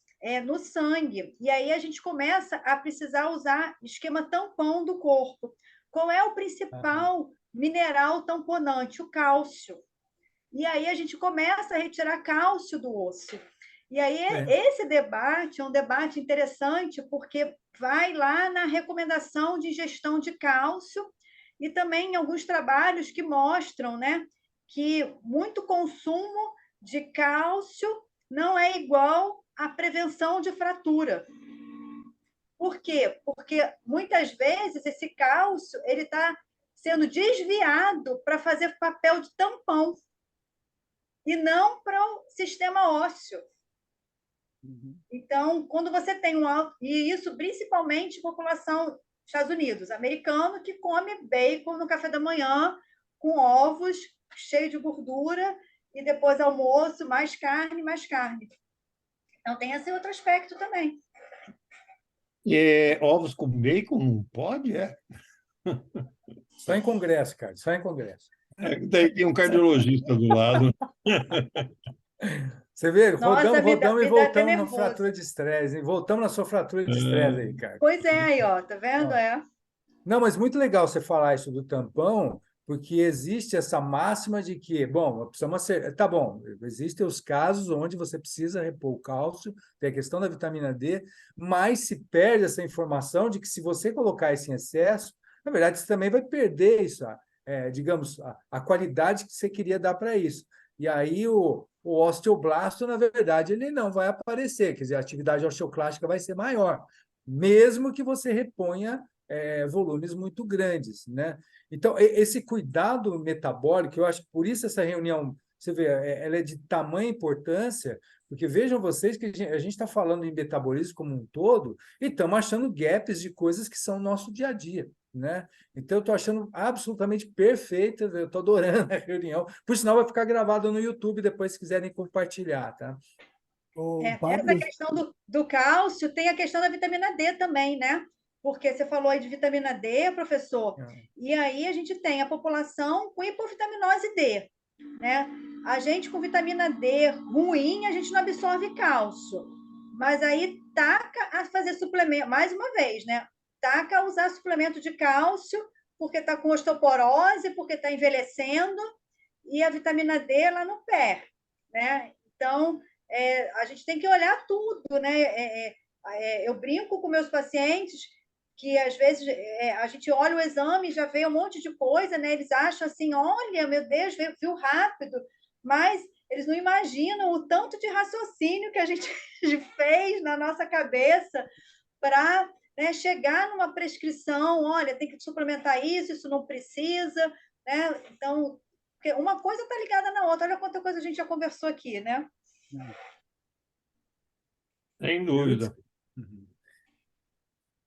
no sangue, e aí a gente começa a precisar usar esquema tampão do corpo. Qual é o Aham. principal mineral tamponante? O cálcio. E aí a gente começa a retirar cálcio do osso. E aí É. esse debate é um debate interessante, porque vai lá na recomendação de ingestão de cálcio e também em alguns trabalhos que mostram, né, que muito consumo de cálcio não é igual à prevenção de fratura. Por quê? Porque muitas vezes esse cálcio ele está sendo desviado para fazer papel de tampão e não para o sistema ósseo. Então, quando você tem um alto, e isso principalmente população dos Estados Unidos, americano, que come bacon no café da manhã, com ovos cheio de gordura, e depois almoço, mais carne, mais carne. Então, tem esse outro aspecto também. E ovos com bacon não pode, é? Só em congresso, cara, só em congresso. Daí tem um cardiologista do lado. Você vê, Nossa, rodamos e me dá até voltamos na nervoso. fratura de estresse, hein? Voltamos na sua fratura de estresse aí, cara. Pois é, aí, ó, tá vendo? Ó. É. Não, mas muito legal você falar isso do tampão, porque existe essa máxima de que, bom, precisamos ser, tá bom, existem os casos onde você precisa repor o cálcio, tem a questão da vitamina D, mas se perde essa informação de que se você colocar isso em excesso, na verdade, você também vai perder isso, digamos, a qualidade que você queria dar para isso. E aí o osteoblasto, na verdade, ele não vai aparecer, quer dizer, a atividade osteoclástica vai ser maior, mesmo que você reponha volumes muito grandes, né? Então, esse cuidado metabólico, eu acho que por isso essa reunião, você vê, ela é de tamanha importância, porque vejam vocês que a gente está falando em metabolismo como um todo e estamos achando gaps de coisas que são nosso dia a dia, né? Então, eu estou achando absolutamente perfeita, eu estou adorando a reunião, por sinal vai ficar gravado no YouTube depois, se quiserem compartilhar, tá? Essa questão do cálcio tem a questão da vitamina D também, né? Porque você falou aí de vitamina D, professor, e aí a gente tem a população com hipovitaminose D, né? A gente com vitamina D ruim, a gente não absorve cálcio. Mas aí taca a fazer suplemento, mais uma vez, né? Taca a usar suplemento de cálcio, porque está com osteoporose, porque está envelhecendo, e a vitamina D lá no pé, né? Então, a gente tem que olhar tudo, né? Eu brinco com meus pacientes que às vezes a gente olha o exame e já vê um monte de coisa, né? Eles acham assim, olha, meu Deus, viu rápido, mas eles não imaginam o tanto de raciocínio que a gente fez na nossa cabeça para, né, chegar numa prescrição, olha, tem que suplementar isso, isso não precisa, né? Então, porque uma coisa está ligada na outra. Olha quanta coisa a gente já conversou aqui, né? Sem dúvida.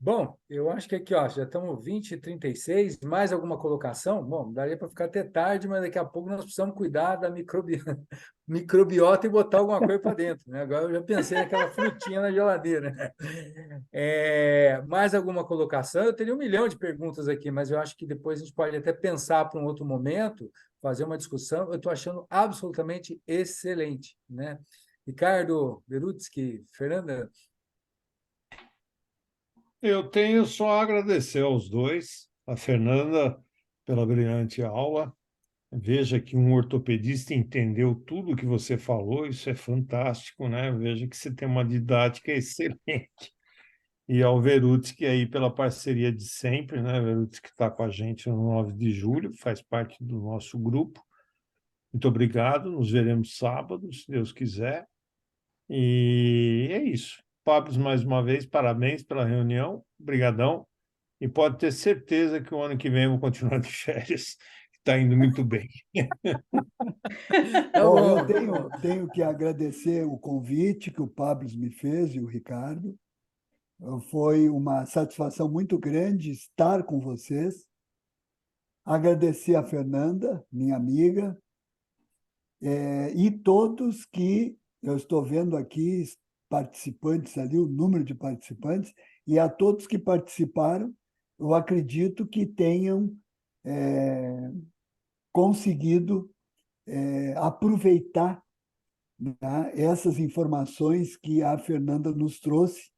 Bom, eu acho que aqui, ó, já estamos 20h36, mais alguma colocação? Bom, daria para ficar até tarde, mas daqui a pouco nós precisamos cuidar da microbiota e botar alguma coisa para dentro, né? Agora eu já pensei naquela frutinha na geladeira, né? Mais alguma colocação? Eu teria 1 milhão de perguntas aqui, mas eu acho que depois a gente pode até pensar para um outro momento, fazer uma discussão. Eu estou achando absolutamente excelente, né? Ricardo Berutsky, Fernanda. Eu tenho só a agradecer aos dois, a Fernanda pela brilhante aula. Veja que um ortopedista entendeu tudo que você falou, isso é fantástico, né? Veja que você tem uma didática excelente. E ao Verutsky aí pela parceria de sempre, né? Verutsky está com a gente no 9 de julho, faz parte do nosso grupo. Muito obrigado, nos veremos sábado, se Deus quiser. E é isso. Pablo, mais uma vez, parabéns pela reunião, obrigadão. E pode ter certeza que o ano que vem eu vou continuar de férias, que está indo muito bem. Bom, eu tenho que agradecer o convite que o Pablo me fez e o Ricardo. Foi uma satisfação muito grande estar com vocês. Agradecer a Fernanda, minha amiga, e todos que eu estou vendo aqui, participantes ali, o número de participantes, e a todos que participaram, eu acredito que tenham conseguido aproveitar, né, essas informações que a Fernanda nos trouxe,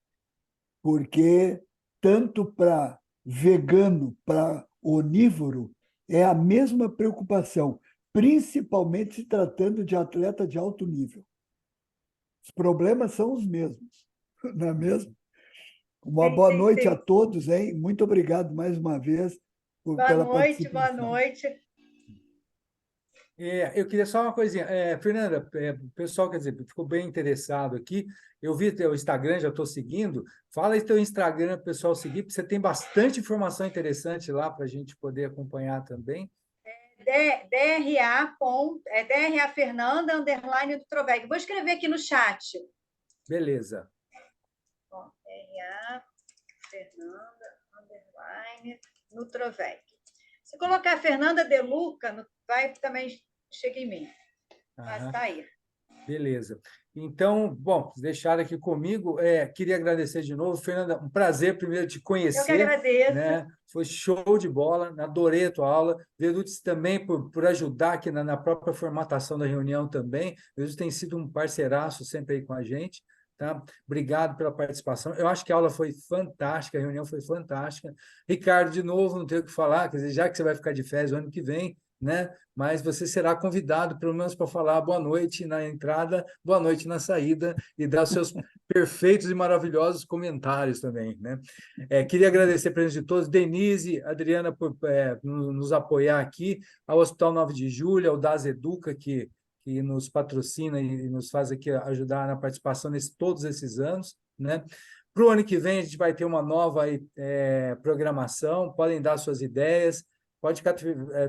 porque tanto para vegano, para onívoro, é a mesma preocupação, principalmente se tratando de atleta de alto nível. Os problemas são os mesmos, não é mesmo? Uma boa noite a todos, hein? Muito obrigado mais uma vez pela participação. Boa noite. Eu queria só uma coisinha. Fernanda, o pessoal, quer dizer, ficou bem interessado aqui. Eu vi teu Instagram, já estou seguindo. Fala aí teu Instagram para o pessoal seguir, porque você tem bastante informação interessante lá para a gente poder acompanhar também. DRA Fernanda, _ do Trovec. Vou escrever aqui no chat. Beleza. Bom, DRA Fernanda, _ no Trovec. Se colocar Fernanda De Luca, vai também chega em mim. Mas Aham. está aí. Beleza. Então, bom, deixaram aqui comigo. Queria agradecer de novo, Fernanda. Um prazer primeiro te Eu que conhecer, agradeço. né? Foi show de bola, adorei a tua aula. Verutis também por ajudar aqui na própria formatação da reunião também. Verutis tem sido um parceiraço sempre aí com a gente. Tá? Obrigado pela participação. Eu acho que a aula foi fantástica, a reunião foi fantástica. Ricardo, de novo, não tenho o que falar, quer dizer, já que você vai ficar de férias o ano que vem, né? Mas você será convidado, pelo menos, para falar boa noite na entrada, boa noite na saída, e dar os seus perfeitos e maravilhosos comentários também, né? Queria agradecer a presença de todos, Denise, Adriana, por nos apoiar aqui, ao Hospital 9 de Julho, ao Das Educa, que nos patrocina e nos faz aqui ajudar na participação todos esses anos, né? Para o ano que vem, a gente vai ter uma nova programação, podem dar suas ideias. Pode ficar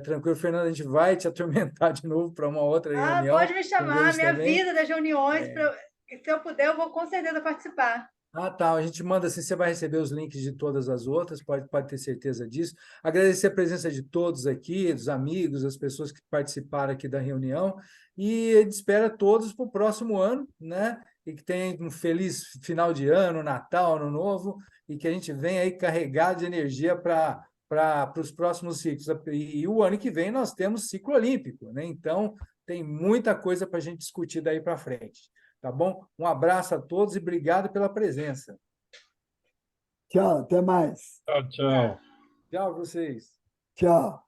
tranquilo, Fernando, a gente vai te atormentar de novo para uma outra reunião. Pode me Com chamar, Deus minha também. vida das reuniões. Se eu puder, eu vou com certeza participar. Tá. A gente manda assim, você vai receber os links de todas as outras, pode ter certeza disso. Agradecer a presença de todos aqui, dos amigos, das pessoas que participaram aqui da reunião, e a gente espera todos para o próximo ano, né? E que tenham um feliz final de ano, Natal, Ano Novo, e que a gente venha aí carregado de energia para os próximos ciclos. E o ano que vem nós temos ciclo olímpico, né? Então, tem muita coisa para a gente discutir daí para frente. Tá bom? Um abraço a todos e obrigado pela presença. Tchau, até mais. Tchau, tchau. Tchau, vocês. Tchau.